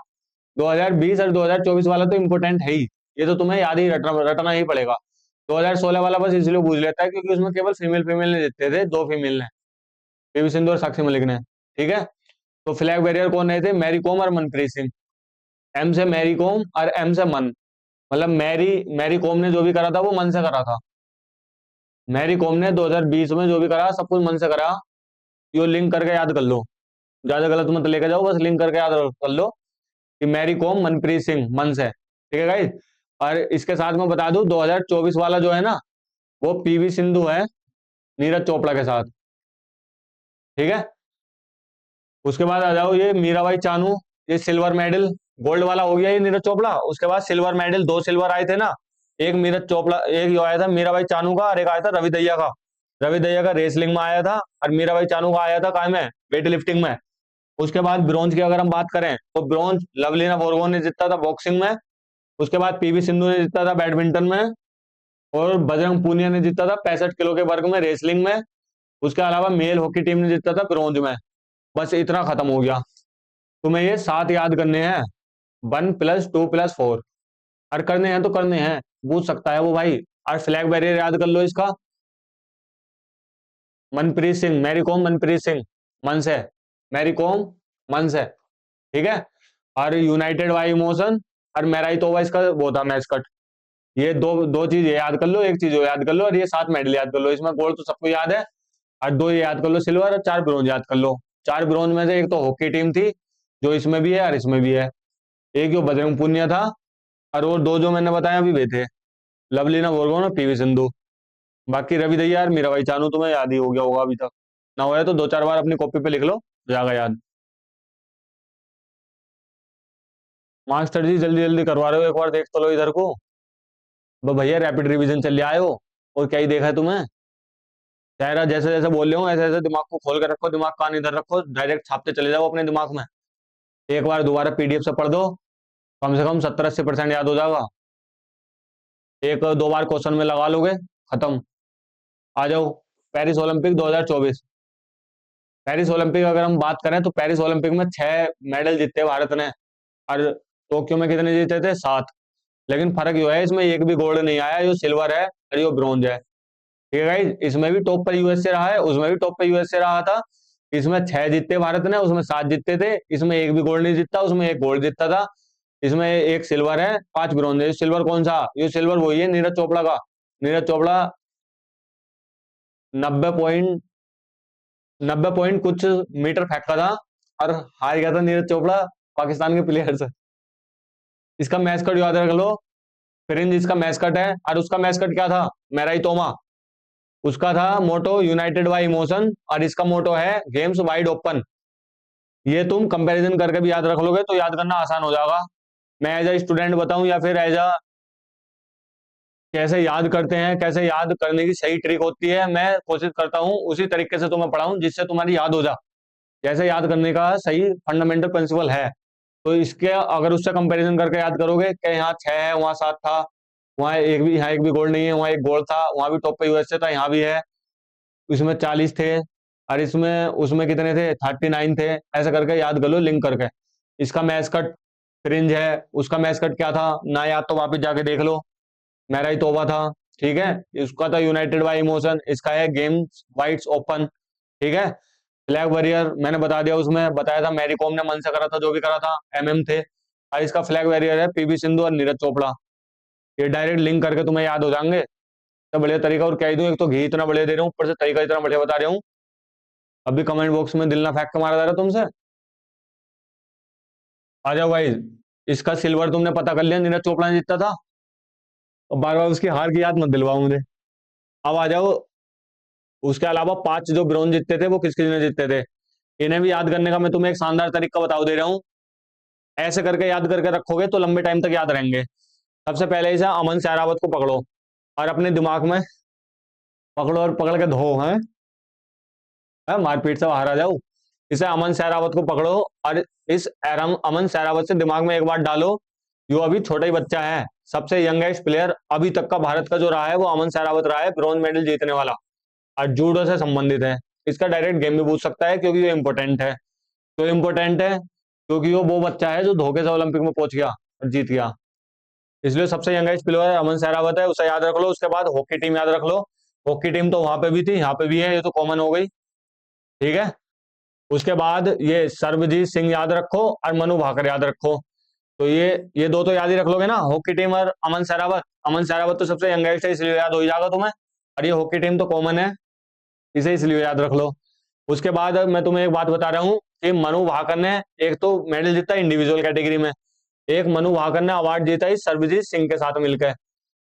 2020 और 2024 वाला तो इंपोर्टेंट है ही। ये तो तुम्हें याद ही रटना ही पड़ेगा। 2016 वाला बस इसलिए पूछ लेता है क्योंकि उसमें केवल फीमेल फीमेल ने जीते थे, 2 फीमेल ने, पीवी सिंधु और साक्षी मलिक ने। ठीक है। तो फ्लैग बैरियर कौन रहे थे? मैरी कॉम और मनप्रीत सिंह। एम से मैरी कॉम और एम से मन। मतलब मैरी कॉम ने जो भी करा था वो मन से करा था। मैरी कॉम ने 2020 में जो भी करा सब कुछ मन से करा। यो लिंक करके याद कर लो, ज्यादा गलत मत लेके जाओ, बस लिंक करके याद कर लो कि मैरी कॉम मनप्रीत सिंह मन से। ठीक है गाइस। और इसके साथ में बता दूं, 2024 वाला जो है ना, वो पीवी सिंधु है नीरज चोपड़ा के साथ। ठीक है। उसके बाद आ जाओ ये मीराबाई चानू, ये सिल्वर मेडल। गोल्ड वाला हो गया ये नीरज चोपड़ा। उसके बाद सिल्वर मेडल, 2 सिल्वर आए थे ना। एक नीरज चोपड़ा, एक जो आया था मीराबाई चानू का, और एक आया था रवि दहिया का। रवि दहिया का रेसलिंग में आया था, और मीराबाई चानू का आया था काय में? वेट लिफ्टिंग में। उसके बाद ब्रॉन्ज की अगर हम बात करें तो ब्रॉन्ज लवलीना बोरगोन ने जीता था बॉक्सिंग में। उसके बाद पीवी सिंधु ने जीता था बैडमिंटन में। और बजरंग पूनिया ने जीता था 65 किलो के वर्ग में रेसलिंग में। उसके अलावा मेल हॉकी टीम ने जीता था ब्रॉन्ज में। बस इतना खत्म हो गया। तुम्हें ये 7 याद करने हैं, 1+2+4। और करने हैं तो करने हैं, पूछ सकता है वो भाई। और फ्लैग बैरियर याद कर लो इसका, मनप्रीत सिंह, मैरी कॉम मनप्रीत सिंह मन से, मैरी कॉम मन से। ठीक है। और यूनाइटेड बाय इमोशन और मैराई तोबा इसका वो था मैस्कट। ये दो दो चीज ये याद कर लो, एक चीज वो याद कर लो, और ये 7 मेडल याद कर लो। इसमें गोल्ड तो सबको याद है, और 2 ये याद कर लो सिल्वर, और 4 ब्रॉन्ज याद कर लो। 4 ब्रॉन्ज में से एक तो हॉकी टीम थी जो इसमें भी है और इसमें भी है। एक जो बजरंग पुनिया था, और वो 2 जो मैंने बताया अभी वे थे, लवलीना बोरगोन और पीवी सिंधु। बाकी रवि दहिया और मीराबाई चानू तुम्हें याद ही हो गया होगा अभी तक। ना हो तो 2-4 बार अपनी कॉपी पे लिख लो, जाएगा याद। मास्टर जी जल्दी जल्दी करवा रहे हो, एक बार देख तो लो इधर को। भैया रैपिड रिवीजन चल आए हो, और क्या ही देखा है तुम्हें? चेहरा जैसे जैसे बोल रहे हो ऐसे ऐसे दिमाग को खोल कर रखो, दिमाग कान इधर रखो, डायरेक्ट छापते चले जाओ अपने दिमाग में। एक बार दोबारा पीडीएफ से पढ़ दो, कम से कम 70-80% याद हो जाएगा। 1-2 बार क्वेश्चन में लगा लोगे, खत्म। आ जाओ पेरिस ओलंपिक 2024। पेरिस ओलंपिक अगर हम बात करें तो पेरिस ओलंपिक में 6 मेडल जीते भारत ने, और टोक्यो में कितने जीते थे? 7। लेकिन फर्क यो है, इसमें एक भी गोल्ड नहीं आया, जो सिल्वर है और जो ब्रॉन्ज है। ठीक है गाइस। इसमें भी टॉप पर यूएसए रहा है, उसमें भी टॉप पर यूएसए रहा था। इसमें 6 जीते भारत ने, उसमें 7 जीते थे। इसमें एक भी गोल्ड नहीं जीता, उसमें एक गोल्ड जीता था। इसमें एक सिल्वर है, 5 ब्रॉन्ज है। सिल्वर कौन सा? ये सिल्वर वही है नीरज चोपड़ा का। नीरज चोपड़ा 90 पॉइंट कुछ मीटर फेंका था, और हार गया था नीरज चोपड़ा पाकिस्तान के प्लेयर से। इसका मैस्कट याद रख लो, फ्रिंज इसका मैस्कट है। और उसका मैस्कट क्या था? मैराई तोमा। उसका था मोटो यूनाइटेड बाय इमोशन, और इसका मोटो है गेम्स वाइड ओपन। ये तुम कंपैरिजन करके भी याद रख लोगे तो याद करना आसान हो जाएगा। मैं एज अ स्टूडेंट बताऊं या फिर एज अ कैसे याद करते हैं, कैसे याद करने की सही ट्रिक होती है, मैं कोशिश करता हूँ उसी तरीके से तुम्हें पढ़ाऊं जिससे तुम्हारी याद हो जा। जैसे याद करने का सही फंडामेंटल प्रिंसिपल है, तो इसके अगर उससे कंपैरिजन करके याद करोगे कि यहाँ 6 है, वहां 7 था, वहां एक भी, यहाँ एक भी गोल्ड नहीं है, वहां एक गोल्ड था, वहां भी टॉप पे यूएसए था, यहाँ भी है, इसमें 40 थे, और इसमें उसमें कितने थे, 39 थे, ऐसे करके याद कर लो लिंक करके। इसका मैच कट फ्रिंज है, उसका मैच कट क्या था ना, याद तो वापस जाके देख लो, मेरा ही तोबा था। ठीक है, इसका था यूनाइटेड बाय इमोशन, इसका है गेम्स वाइड्स ओपन। ठीक है, फ्लैग वॉरियर मैंने बता दिया, उसमें बताया था मैरी कॉम ने मन से करा था, जो भी करा था एमएम थे। और इसका फ्लैग वॉरियर है पीवी सिंधु और नीरज चोपड़ा। ये डायरेक्ट लिंक करके तुम्हें याद हो जाएंगे, तो बढ़िया तरीका। और कह दूं, एक तो घी इतना बढ़िया दे रहा हूँ, ऊपर से तरीका इतना बढ़िया बता रहा हूँ, अभी कमेंट बॉक्स में दिल ना फेंक के मारा जा रहा तुमसे। आ जाओ भाई, इसका सिल्वर तुमने पता कर लिया, नीरज चोपड़ा ने जीता था, और बार बार उसकी हार की याद मत दिलवाओ मुझे। अब आ जाओ, उसके अलावा 5 जो ब्रॉन्ज जीतते थे वो किस किस ने जीतते थे, इन्हें भी याद करने का मैं तुम्हें एक शानदार तरीका बता दे रहा हूँ। ऐसे करके याद करके रखोगे तो लंबे टाइम तक याद रहेंगे। सबसे पहले इसे अमन सहरावत को पकड़ो और अपने दिमाग में पकड़ो, और पकड़ के धो है, मारपीट से बाहर आ जाओ। इसे अमन सहरावत को पकड़ो और इस अमन सहरावत से दिमाग में एक बार डालो, जो अभी छोटा ही बच्चा है, सबसे यंगेस्ट प्लेयर अभी तक का भारत का जो रहा है वो अमन सहरावत रहा है, ब्रॉन्ज मेडल जीतने वाला, और जूडो से संबंधित है। इसका डायरेक्ट गेम भी पूछ सकता है क्योंकि ये इंपॉर्टेंट है। तो इंपॉर्टेंट है क्योंकि वो बच्चा है जो धोखे से ओलंपिक में पहुंच गया और जीत गया, इसलिए सबसे यंगेस्ट प्लेयर अमन सहरावत है, उसे याद रख लो। उसके बाद हॉकी टीम याद रख लो, हॉकी टीम तो वहां पे भी थी, यहाँ पे भी है, ये तो कॉमन हो गई। ठीक है, उसके बाद ये सर्वजीत सिंह याद रखो और मनु भाकर याद रखो। तो ये दो तो याद ही रख लोगे ना, हॉकी टीम और अमन सहरावत। अमन सहरावत तो सबसे यंगेस्ट है इसलिए याद हो ही जाएगा तुम्हें, और ये हॉकी टीम तो कॉमन है, इसे इसलिए याद रख लो। उसके बाद मैं तुम्हें एक बात बता रहा हूँ कि मनु भाकर ने एक तो मेडल जीता इंडिविजुअल कैटेगरी में, एक मनु भाकर ने अवार्ड जीता इस सर्वजीत सिंह के साथ मिलकर।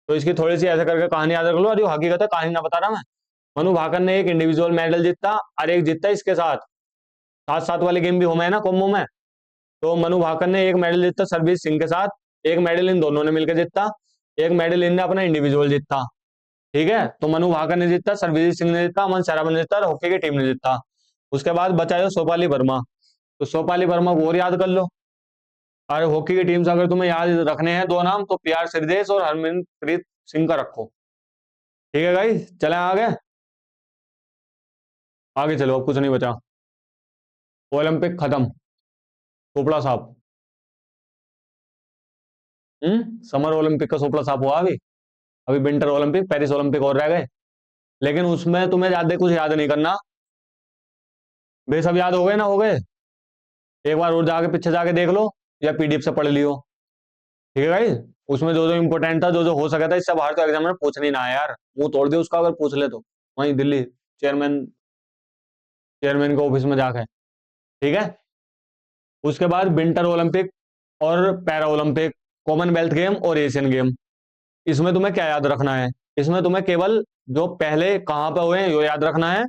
तो इसकी थोड़ी सी ऐसे करके कहानी याद रख लो, अरे हकीकत है, कहानी ना बता रहा मैं। मनु भाकर ने एक इंडिविजुअल मेडल जीता और एक जीता इसके साथ, साथ साथ वाले गेम भी होंगे ना कॉम्बो में। तो मनु भाकर ने एक मेडल जीता सरबजीत सिंह के साथ, एक मेडल इन दोनों ने मिलकर जीता, एक मेडल इनने अपना इंडिविजुअल जीता। ठीक है, तो मनु भाकर ने जीता, सरबजीत सिंह ने जीता, अमन सहरावत ने जीता और हॉकी की टीम ने जीता। उसके बाद बचा जो सोपाली वर्मा, तो सोपाली वर्मा को और याद कर लो। और हॉकी की टीम से अगर तुम्हें याद रखने हैं दो नाम, तो पीआर श्रीदेश और हरमनप्रीत सिंह का रखो। ठीक है भाई, चले आगे, आगे चलो, अब कुछ नहीं बचा। ओलंपिक खत्म, चोपड़ा साहब। समर ओलंपिक का चोपड़ा साहब हुआ अभी, अभी विंटर ओलंपिक पेरिस ओलंपिक और रह गए, लेकिन उसमें तुम्हें ज्यादा कुछ याद नहीं करना। वे सब याद हो गए ना, हो गए, एक बार और जाके पीछे जाके देख लो या पीडीएफ से पढ़ लियो। ठीक है भाई, उसमें जो जो इंपोर्टेंट था, जो जो हो सका था, इससे बाहर तो एग्जाम में पूछ नहीं ना है यार, मुंह तोड़ दे उसका अगर पूछ ले तो, वहीं दिल्ली चेयरमैन चेयरमैन के ऑफिस में जाके। ठीक है, उसके बाद विंटर ओलंपिक और पैरा ओलंपिक, कॉमनवेल्थ गेम और एशियन गेम। इसमें तुम्हें क्या याद रखना है, इसमें तुम्हें केवल जो पहले कहाँ पे हुए हैं वो याद रखना है,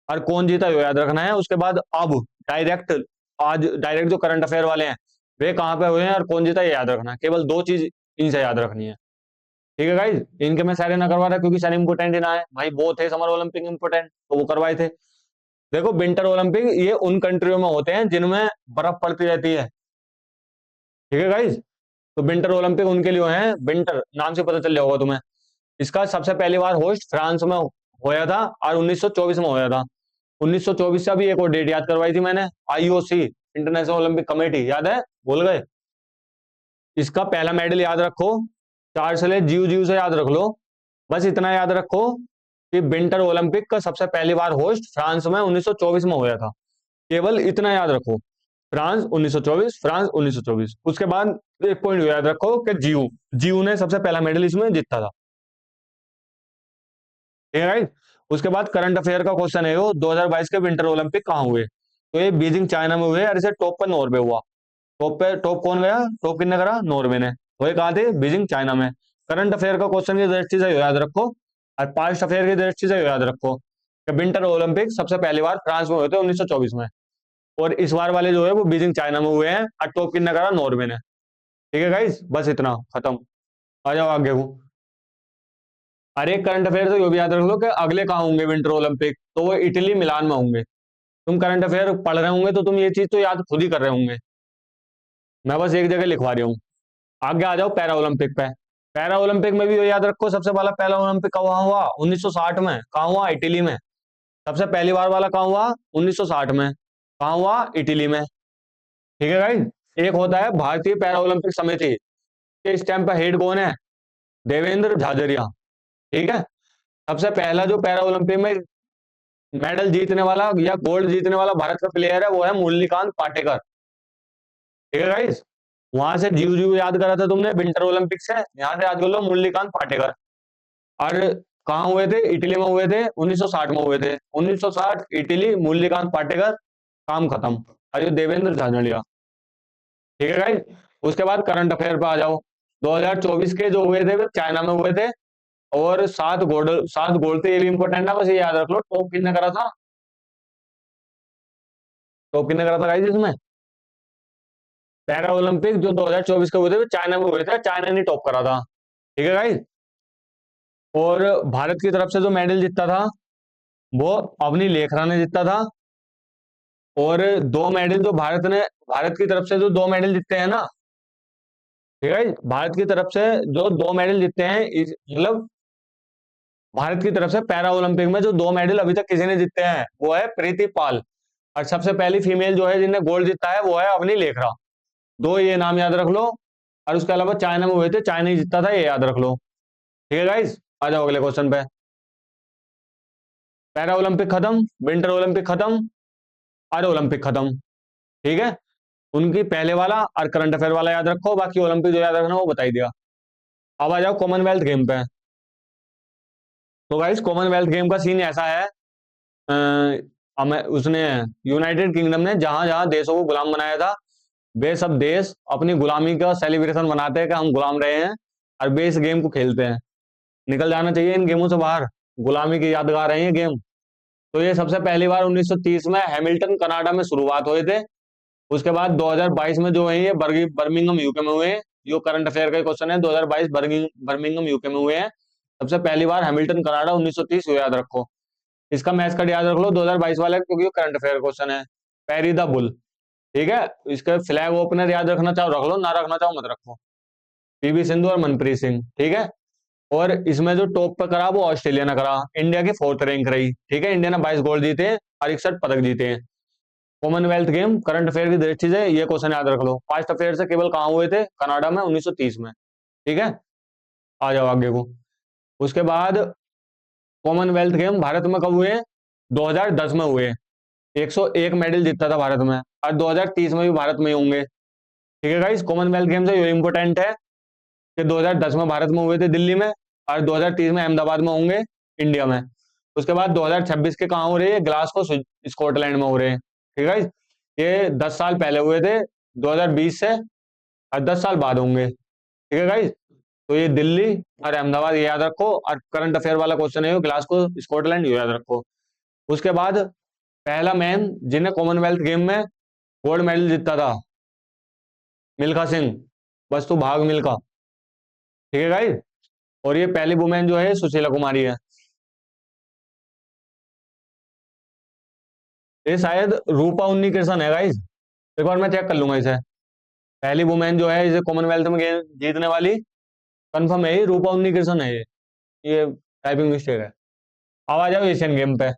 और कौन जीता वो याद रखना है। उसके बाद अब डायरेक्ट, आज डायरेक्ट जो करंट अफेयर वाले हैं वे कहाँ पे हुए हैं और कौन जीता ये याद रखना है, केवल 2 चीज इनसे याद रखनी है। ठीक है गाइज, इनके मैं सारे ना करवा रहा क्योंकि सारे इंपोर्टेंट ही ना है भाई, वो थे समर ओलंपिक इंपोर्टेंट तो वो करवाए थे। देखो विंटर ओलंपिक ये उन कंट्रियों में होते हैं जिनमें बर्फ पड़ती रहती है। ठीक है गाइज, तो विंटर ओलंपिक उनके लिए है, विंटर नाम से पता चल जाएगा तुम्हें। इसका सबसे पहली बार होस्ट फ्रांस में होया था और 1924 में होया था। 1924 से अभी एक और डेट याद करवाई थी मैंने, आईओसी इंटरनेशनल ओलंपिक कमेटी, याद है, भूल गए। इसका पहला मेडल याद रखो, 4 जीव जीव से याद रख लो। बस इतना याद रखो कि विंटर ओलंपिक का सबसे पहली बार होस्ट फ्रांस में 1924 में होया था, केवल इतना याद रखो, फ्रांस 1924, फ्रांस 1924। उसके बाद एक पॉइंट याद रखो कि जीव जीव ने सबसे पहला मेडल इसमें जीता था। ठीक है राइट। उसके बाद करंट अफेयर का क्वेश्चन है, वो 2022 के विंटर ओलंपिक कहाँ हुए, तो ये बीजिंग चाइना में हुए और इसे टॉप पर नॉर्वे हुआ। टॉप पे टॉप कौन गया, टॉप किसने करा, नॉर्वे ने। वही कहा थे, बीजिंग चाइना में। करंट अफेयर का क्वेश्चन की दृष्टि से याद रखो, और पास्ट अफेयर की दृष्टि से याद रखो कि विंटर ओलंपिक सबसे पहली बार फ्रांस में हुए थे 1924 में। और इस बार वाले जो है वो बीजिंग चाइना में हुए हैं, और टॉप किसने करा? नॉर्वे ने। ठीक है गाइस, बस इतना खत्म। आ जाओ आगे को। अरे करंट अफेयर से ये भी याद रख लो कि अगले कहाँ होंगे विंटर ओलंपिक, तो वो इटली मिलान में होंगे। तुम करंट अफेयर पढ़ रहे होंगे तो तुम ये चीज तो याद खुद ही कर रहे होंगे, मैं बस एक जगह लिखवा रही हूँ। आगे आ जाओ पैरा ओलंपिक पे। पैरा ओलंपिक में भी ये याद रखो, सबसे पहला पहला ओलंपिक कहाँ हुआ? 1960 में। कहाँ हुआ? इटली में। सबसे पहली बार वाला कहाँ हुआ? 1960 में। कहाँ हुआ? इटली में। ठीक है गाइस। एक होता है भारतीय पैरा ओलंपिक समिति, के इस टाइम पर हेड कौन है? देवेंद्र झाझरिया। ठीक है। सबसे पहला जो पैरा ओलंपिक में मेडल जीतने वाला या गोल्ड जीतने वाला भारत का प्लेयर है वो है मुरलीकांत पाटेकर। ठीक है गाइस। वहां से जीव जीव याद करा था तुमने विंटर ओलंपिक से, यहां से याद कर लो मुरलीकांत पाटेकर। और कहाँ हुए थे? इटली में हुए थे, 1960 में हुए थे। 1960 इटली, मुरलीकांत पाटेकर, काम खत्म। और ये देवेंद्र झाझड़िया। ठीक है गाइस। उसके बाद करंट अफेयर पे आ जाओ। 2024 के जो हुए थे वे चाइना में हुए थे, और 7 गोल्ड थे, ये भी इंपॉर्टेंट है, बस ये याद रख लो। टॉप किसने करा था? टॉप किसने करा था गाइस इसमें? पैरा ओलंपिक जो 2024 के हुए थे वे चाइना में हुए थे, चाइना ने टॉप करा था। ठीक है गाइस। और भारत की तरफ से जो मेडल जीता था वो अवनी लेखरा ने जीता था। और दो मेडल जो भारत की तरफ से जो दो मेडल जीते हैं ना, ठीक है, भारत की तरफ से जो दो मेडल जीते हैं, मतलब भारत की तरफ से पैरा ओलंपिक में जो दो मेडल अभी तक किसी ने जीते हैं वो है प्रीति पाल, और सबसे पहली फीमेल जो है जिन्हें गोल्ड जीता है वो है अवनी लेखरा। दो ये नाम याद रख लो। और उसके अलावा चाइना में हुए थे, चाइना ही जीता था, ये याद रख लो। ठीक है गाइस, आ जाओ अगले क्वेश्चन पे। पैरा ओलंपिक खत्म, विंटर ओलंपिक खत्म, और ओलंपिक खत्म। ठीक है। उनकी पहले वाला और करंट अफेयर वाला याद रखो, बाकी ओलंपिक जो याद रखना वो बताई दिया। अब आ जाओ कॉमनवेल्थ गेम पे। तो गाइस कॉमनवेल्थ गेम का सीन ऐसा है, उसने यूनाइटेड किंगडम ने जहां जहां देशों को गुलाम बनाया था, वे सब देश अपनी गुलामी का सेलिब्रेशन मनाते हैं कि हम गुलाम रहे हैं, और वे इस गेम को खेलते हैं। निकल जाना चाहिए इन गेमों से बाहर, गुलामी की यादगार है ये गेम। तो ये सबसे पहली बार 1930 में हैमिल्टन कनाडा में शुरुआत हुए थे। उसके बाद 2022 में जो है ये बर्मिंघम यूके में हुए हैं। जो करंट अफेयर का क्वेश्चन है, 2022 बर्मिंघम यूके में हुए हैं। सबसे पहली बार हैमिल्टन कनाडा 1930 याद रखो। इसका मैच कार्ड याद रख लो 2022 वाला, क्योंकि वो करंट अफेयर क्वेश्चन है। पैरी द बुल। ठीक है। इसका फ्लैग ओपनर याद रखना चाहो रख लो, ना रखना चाहो मत रखो। पीवी सिंधु और मनप्रीत सिंह। ठीक है। और इसमें जो टॉप पे करा वो ऑस्ट्रेलिया ने करा, इंडिया की 4th रैंक रही। ठीक है। इंडिया ने 22 गोल्ड जीते और 61 पदक जीते हैं। कॉमनवेल्थ गेम करंट अफेयर की दृष्टि से ये क्वेश्चन याद रख लो। फास्ट अफेयर से केवल कहाँ हुए थे? कनाडा में 1930 में। ठीक है। आ जाओ आगे को। उसके बाद कॉमनवेल्थ गेम भारत में कब हुए? 2010 में हुए। 101 मेडल जीता था भारत में, और 2030 में भी भारत में ही होंगे। ठीक है गाइस। कॉमनवेल्थ गेम से ये इंपॉर्टेंट है कि 2010 में भारत में हुए थे दिल्ली में, और 2030 में अहमदाबाद में होंगे इंडिया में। उसके बाद 2026 के कहाँ हो रहे हैं? ग्लासगो स्कॉटलैंड में हो रहे हैं। ठीक है। ये 10 साल पहले हुए थे 2020 से, और 10 साल बाद होंगे। ठीक है गाइस। तो ये दिल्ली और अहमदाबाद ये याद रखो, और करंट अफेयर वाला क्वेश्चन है ग्लासगो स्कॉटलैंड ये याद रखो। उसके बाद पहला मैन जिन्हें कॉमनवेल्थ गेम में गोल्ड मेडल जीता था, मिल्खा सिंह। बस तू भाग मिल्खा। ठीक है गाइस। और ये पहली वुमेन जो है सुशीला कुमारी है। ये शायद रूपा उन्नी कृष्ण है गाइस, एक बार मैं चेक कर लूंगा इसे। पहली वुमेन जो है इसे कॉमनवेल्थ में जीतने वाली, कंफर्म है, ये रूपा उन्नी कृष्ण है ये टाइपिंग मिस्टेक है। अब आ जाओ एशियन गेम पे।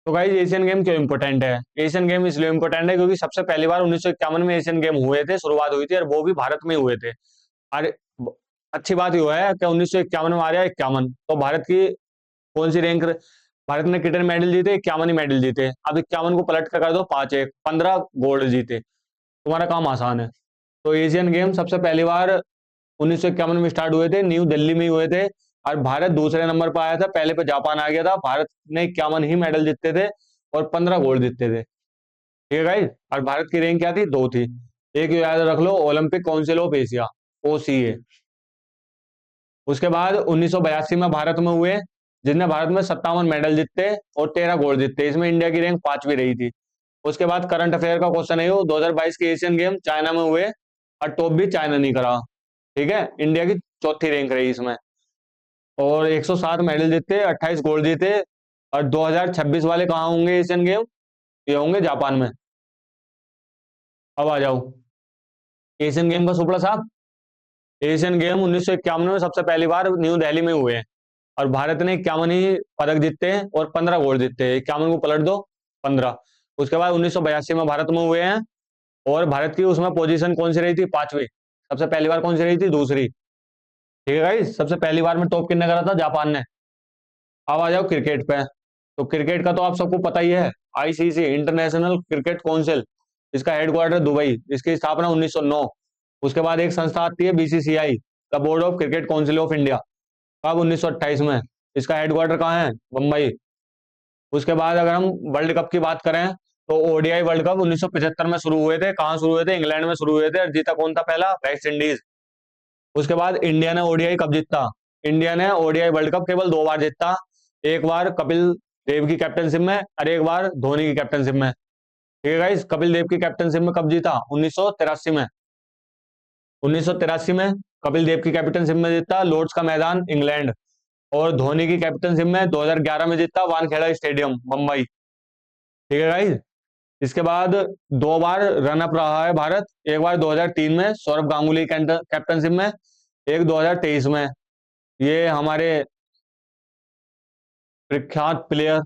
तो गाइस एशियन गेम क्यों इंपॉर्टेंट है? एशियन गेम इसलिए इंपॉर्टेंट है क्योंकि सबसे पहली बार 1951 में एशियन गेम हुए थे, शुरुआत हुई थी, और वो भी भारत में हुए थे। और अच्छी बात यह है कि 1951 में आ रहा है 51, तो भारत की कौन सी रैंक? भारत ने कितने मेडल जीते? 51 ही मेडल जीते। अब 51 को पलट कर दो 5-1, 15 गोल्ड जीते, तुम्हारा काम आसान है। तो एशियन गेम सबसे पहली बार 1951 में स्टार्ट हुए थे, न्यू दिल्ली में हुए थे, और भारत दूसरे नंबर पर आया था, पहले पे जापान आ गया था। भारत ने 51 ही मेडल जीते थे और 15 गोल्ड जीते थे। ठीक है गाइस। और भारत की रैंक क्या थी? 2 थी। एक याद रख लो, Olympic council of Asia, OCA. उसके बाद 1982 में भारत में हुए, जिसने भारत में 57 मेडल जीते और 13 गोल्ड जीते। इसमें इंडिया की रैंक 5वीं रही थी। उसके बाद करंट अफेयर का क्वेश्चन है, वो 2022 के एशियन गेम चाइना में हुए और टॉप भी चाइना नहीं करा। ठीक है, इंडिया की चौथी रैंक रही इसमें। और 107 मेडल जीते, 28 गोल्ड जीते। और 2026 वाले कहाँ होंगे एशियन गेम? ये होंगे जापान में। अब आ जाओ एशियन गेम का सुपड़ा साहब। एशियन गेम 1951 में सबसे पहली बार न्यू दिल्ली में हुए हैं। और भारत ने 51 ही पदक जीते हैं और 15 गोल्ड जीते हैं। 51 को पलट दो, 15। उसके बाद 1982 में भारत में हुए हैं। और भारत की उसमें पोजीशन कौन सी रही थी? पांचवी। सबसे पहली बार कौन सी रही थी? दूसरी। ठीक है गाइस, सबसे पहली बार में टॉप किसने करा था? जापान ने। अब आ जाओ क्रिकेट पे। तो क्रिकेट का तो आप सबको पता ही है, आईसीसी इंटरनेशनल क्रिकेट काउंसिल, इसका हेडक्वार्टर दुबई, इसकी स्थापना 1909। उसके बाद एक संस्था आती है BCCI, the board of cricket council of India, कब? 1928 में। इसका हेडक्वार्टर कहाँ है? मुंबई। उसके बाद अगर हम वर्ल्ड कप की बात करें तो ओडीआई वर्ल्ड कप 1975 में शुरू हुए थे। कहाँ शुरू हुए थे? इंग्लैंड में शुरू हुए थे। और जीता कौन था पहला? West Indies. उसके बाद इंडिया ने ओडीआई कब जीता? इंडिया ने ओडीआई वर्ल्ड कप केवल 2 बार जीता। एक बार कपिल देव की कैप्टनशिप में और एक बार धोनी की कैप्टनशिप में। ठीक है गाइस, कपिल देव की कैप्टनशिप में कब जीता? 1983 में। 1983 में कपिल देव की कैप्टनशिप में जीता लॉर्ड्स का मैदान, इंग्लैंड। और धोनी की कैप्टनशिप में 2011 में जीता वानखेड़ा स्टेडियम, मुंबई। ठीक है गाइस। इसके बाद 2 बार रन अप रहा है भारत। एक बार 2003 में सौरभ गांगुली कैप्टनशिप में, एक 2023 में। ये हमारे प्रख्यात प्लेयर,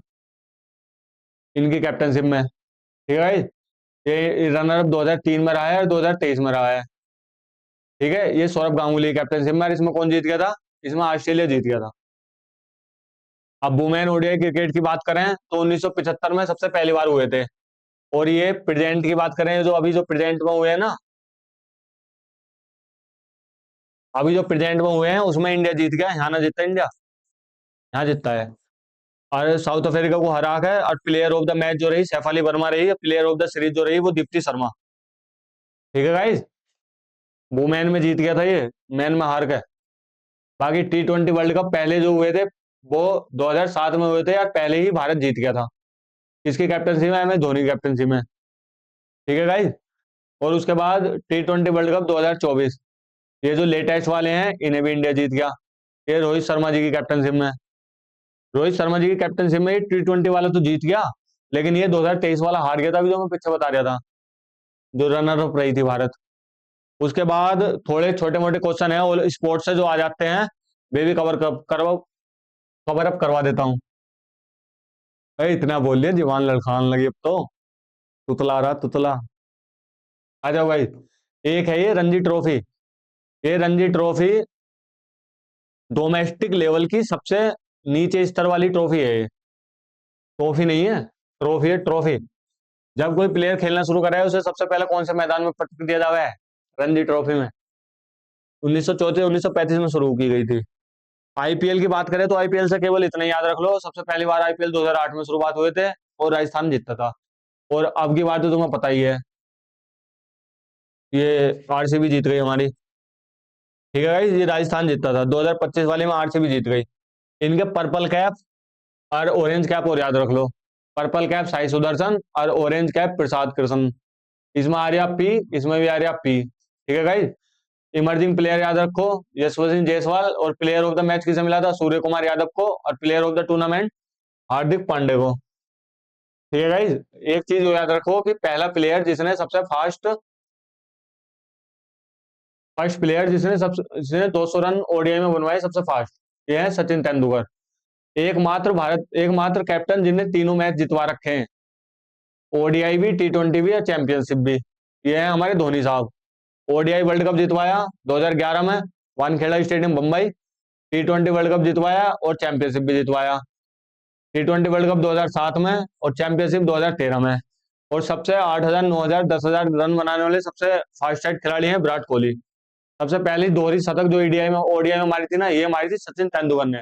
इनकी कैप्टनशिप में। ठीक है भाई, ये रनर अप 2003 में रहा है और 2023 में रहा है। ठीक है, ये सौरभ गांगुली कैप्टनशिप में। और इसमें कौन जीत गया था? इसमें ऑस्ट्रेलिया जीत गया था। अब वुमेन ओडीआई क्रिकेट की बात करें तो 1975 में सबसे पहली बार हुए थे। और ये प्रेजेंट की बात करें, जो अभी जो प्रेजेंट में हुए हैं ना, अभी जो प्रेजेंट में हुए हैं उसमें इंडिया जीत गया। यहाँ ना जीता इंडिया, यहाँ जीतता है। और साउथ अफ्रीका को हरा है। और प्लेयर ऑफ द मैच जो रही सैफाली वर्मा रही है। प्लेयर ऑफ द सीरीज जो रही वो दीप्ति शर्मा। ठीक है गाइस, वुमेन में जीत गया था ये, मैन में हार गए। बाकी T20 वर्ल्ड कप पहले जो हुए थे वो 2007 में हुए थे यार, पहले ही भारत जीत गया था। किसकी कैप्टनसी में? एम एस धोनी की कैप्टनसी में। ठीक है गाइस। और उसके बाद T20 वर्ल्ड कप 2024, ये जो लेटेस्ट वाले हैं इन्हें भी इंडिया जीत गया। ये रोहित शर्मा जी की कैप्टनशिप में। रोहित शर्मा जी की कैप्टनशिप में T20 वाला तो जीत गया, लेकिन ये 2023 वाला हार गया था, अभी जो मैं पीछे बता रहा था, जो रनर अप रही थी भारत। उसके बाद थोड़े छोटे मोटे क्वेश्चन है और स्पोर्ट्स से जो आ जाते हैं वे भी कवर अप करवा देता हूँ। भाई इतना बोल लिया, जीवान लड़खान लगी अब तो। तुतला रहा तुतला। आ जाओ भाई। एक है ये रणजी ट्रॉफी। ये रणजी ट्रॉफी डोमेस्टिक लेवल की सबसे नीचे स्तर वाली ट्रॉफी है ये। ट्रॉफी नहीं है, ट्रॉफी है, ट्रॉफी। जब कोई प्लेयर खेलना शुरू करे उसे सबसे पहले कौन से मैदान में पटक दिया जाता है? रणजी ट्रॉफी में। 1934 1935 में शुरू की गई थी। आईपीएल की बात करें तो आईपीएल से केवल इतना ही याद रख लो, सबसे पहली बार आईपीएल 2008 में शुरुआत हुए थे और राजस्थान जीतता था। और अब की बात तो तुम्हें पता ही है, ये आरसीबी जीत गई हमारी। ठीक है भाई, ये राजस्थान जीतता था। 2025 वाले में आरसीबी जीत गई। इनके पर्पल कैप और ऑरेंज कैप और याद रख लो। पर्पल कैप साई सुदर्शन और ऑरेंज कैप प्रसाद कृष्ण। इसमें आ रहा पी, इसमें भी आ रहा पी। ठीक है भाई। इमर्जिंग प्लेयर याद रखो, यशस्वी जायसवाल। और प्लेयर ऑफ द मैच किसे मिला था? सूर्य कुमार यादव को। और प्लेयर ऑफ द टूर्नामेंट हार्दिक पांडे को। ठीक है गाइस, एक चीज याद रखो कि पहला प्लेयर जिसने सबसे फर्स्ट प्लेयर जिसने 200 रन ओडीआई में बनवाए सबसे फास्ट, ये है सचिन तेंदुलकर। एकमात्र कैप्टन जिन्हें तीनों मैच जितवा रखे हैं, ओडीआई भी, T20 भी और चैंपियनशिप भी, ये है हमारे धोनी साहब। ओडीआई वर्ल्ड कप जितवाया 2011 में, Wankhede stadium Mumbai. T20 world cup जितवाया और चैंपियनशिप भी जितवाया। T20 वर्ल्ड कप 2007 में और चैंपियनशिप 2013 में। और सबसे 8,000, 9,000, 10,000 रन बनाने वाले सबसे फास्टेस्ट खिलाड़ी हैं विराट कोहली। सबसे पहली दोहरी शतक जो ओडीआई में मारी थी ना, ये मारी थी सचिन तेंदुलकर ने।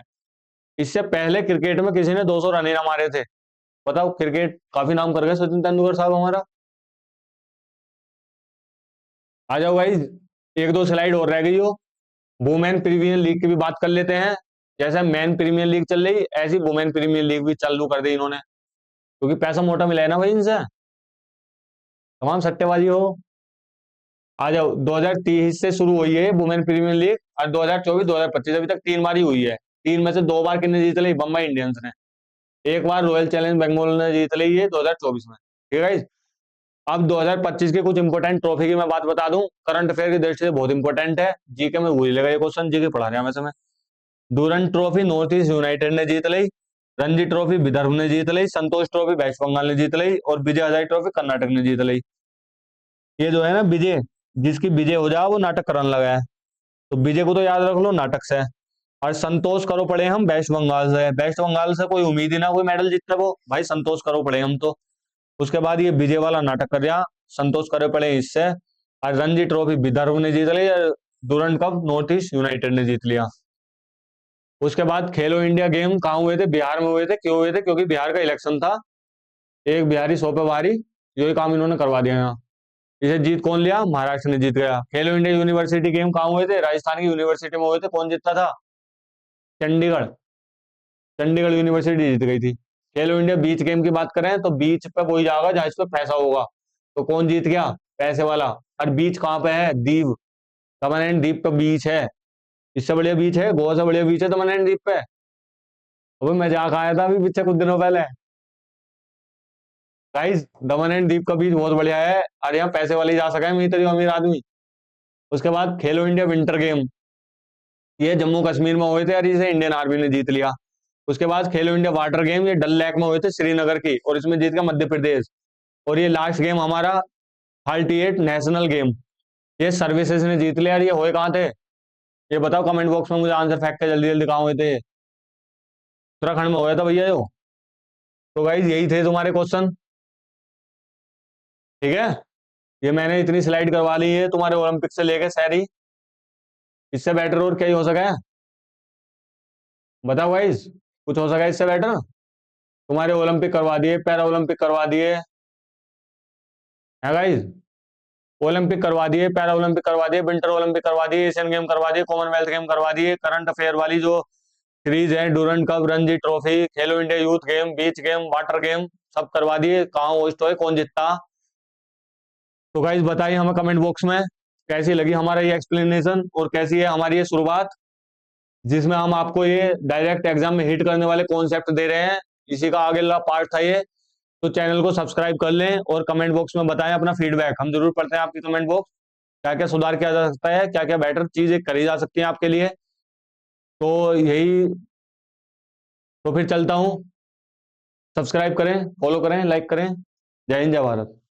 इससे पहले क्रिकेट में किसी ने 200 रन ही ना मारे थे। बताओ, क्रिकेट काफी नाम कर गए सचिन तेंदुलकर साहब हमारा। आ जाओ भाई, एक दो स्लाइड और रह गई हो। वुमेन प्रीमियर लीग की भी बात कर लेते हैं। जैसे मेन प्रीमियर लीग चल रही ऐसी वुमेन प्रीमियर लीग भी चालू कर दी इन्होंने, क्योंकि पैसा मोटा मिला है ना भाई इनसे। तमाम सट्टेबाजी हो। आ जाओ, 2023 से शुरू हुई है वुमेन प्रीमियर लीग और 2024 2025 अभी तक 3 बार ही हुई है। 3 में से 2 बार किसने जीत ली? बम्बई इंडियंस ने। 1 बार रॉयल चैलेंज बेंगलोर ने जीत ली है 2024 में। ठीक है। अब 2025 के कुछ इंपोर्टेंट ट्रॉफी की मैं बात बता दूं, करंट अफेयर की दृष्टि से बहुत इंपॉर्टेंट है। जीके में भूल लेगा ये क्वेश्चन, जीके पढ़ा रहा वैसे मैं। Durand trophy north East United ने जीत ली। रणजी ट्रॉफी विदर्भ ने जीत ली। संतोष ट्रॉफी वेस्ट बंगाल ने जीत ली। और विजय हजारे ट्रॉफी कर्नाटक ने जीत ली। ये जो है ना विजय, जिसकी विजय हो जाए वो नाटक करने लगा है, तो विजय को तो याद रख लो नाटक से। और संतोष करो पड़े हम वेस्ट बंगाल से। वेस्ट बंगाल से कोई उम्मीद ही ना कोई मेडल जीतता वो भाई, संतोष करो पड़े हम तो। उसके बाद ये विजय वाला नाटक कर दिया, संतोष करे पड़े इससे। और रणजी ट्रॉफी विदर्भ ने जीत ली। Durand cup North East United ने जीत लिया। उसके बाद खेलो इंडिया गेम कहाँ हुए थे? बिहार में हुए थे। क्यों हुए थे? क्योंकि बिहार का इलेक्शन था। एक बिहारी 100 पे भारी, यही काम इन्होंने करवा दिया यहाँ। इसे जीत कौन लिया? महाराष्ट्र ने जीत गया। खेलो इंडिया यूनिवर्सिटी गेम कहाँ हुए थे? राजस्थान की यूनिवर्सिटी में हुए थे। कौन जीतता था? चंडीगढ़। चंडीगढ़ यूनिवर्सिटी जीत गई थी। खेलो इंडिया बीच गेम की बात करें तो बीच पे वही जाएगा जहां इस पे पैसा होगा। तो कौन जीत गया? पैसे वाला। और बीच कहाँ पे है? दीव। दमन एंड दीप पे बीच है। इससे बढ़िया बीच है? गोवा से बढ़िया बीच है दमन एंड दीप पे। अभी मैं जाकर आया था अभी पीछे कुछ दिनों पहले। गाइस दमन एंड दीप का बीच बहुत बढ़िया है और यहाँ पैसे वाले ही जा सके, मैं इतनी अमीर आदमी। उसके बाद खेलो इंडिया विंटर गेम, ये जम्मू कश्मीर में हुए थे और इसे इंडियन आर्मी ने जीत लिया। उसके बाद खेलो इंडिया वाटर गेम, ये डल लेक में हुए थे श्रीनगर की, और इसमें जीत गया मध्य प्रदेश। और ये लास्ट गेम हमारा 38 नेशनल गेम, ये सर्विसेज ने जीत लिया। और ये हुए कहाँ थे? ये बताओ कमेंट बॉक्स में मुझे आंसर फैक्ट है, जल्दी जल्दी कहाँ हुए थे? उत्तराखंड में हुआ था भैया जो। तो गाइज यही थे तुम्हारे क्वेश्चन। ठीक है, ये मैंने इतनी स्लाइड करवा ली है तुम्हारे ओलंपिक से लेके सारी। इससे बेटर और क्या ही हो सका है? बताओ गाइज, कुछ हो सका है इससे बेटर? तुम्हारे ओलंपिक करवा दिए, पैरा ओलंपिक करवा दिए है गाइज। ओलंपिक करवा दिए, पैरा ओलंपिक करवा दिए, विंटर ओलंपिक करवा दिए, एशियन गेम करवा दिए, कॉमनवेल्थ गेम करवा दिए, करंट अफेयर वाली जो सीरीज है डूरंट कप, रणजी ट्रॉफी, खेलो इंडिया यूथ गेम, बीच गेम, वाटर गेम, सब करवा दिए। कहाँ होस्ट हुए, कौन जीतता? तो गाइज बताइए हमें कमेंट बॉक्स में कैसी लगी हमारा ये एक्सप्लेनेशन और कैसी है हमारी ये शुरुआत, जिसमें हम आपको ये डायरेक्ट एग्जाम में हिट करने वाले कॉन्सेप्ट दे रहे हैं। इसी का अगला पार्ट था ये। तो चैनल को सब्सक्राइब कर लें और कमेंट बॉक्स में बताएं अपना फीडबैक, हम जरूर पढ़ते हैं आपकी कमेंट बॉक्स। क्या क्या सुधार किया जा सकता है, क्या क्या बेटर चीजें करी जा सकती हैं आपके लिए। तो यही, तो फिर चलता हूं। सब्सक्राइब करें, फॉलो करें, लाइक करें। जय हिंद, जय भारत।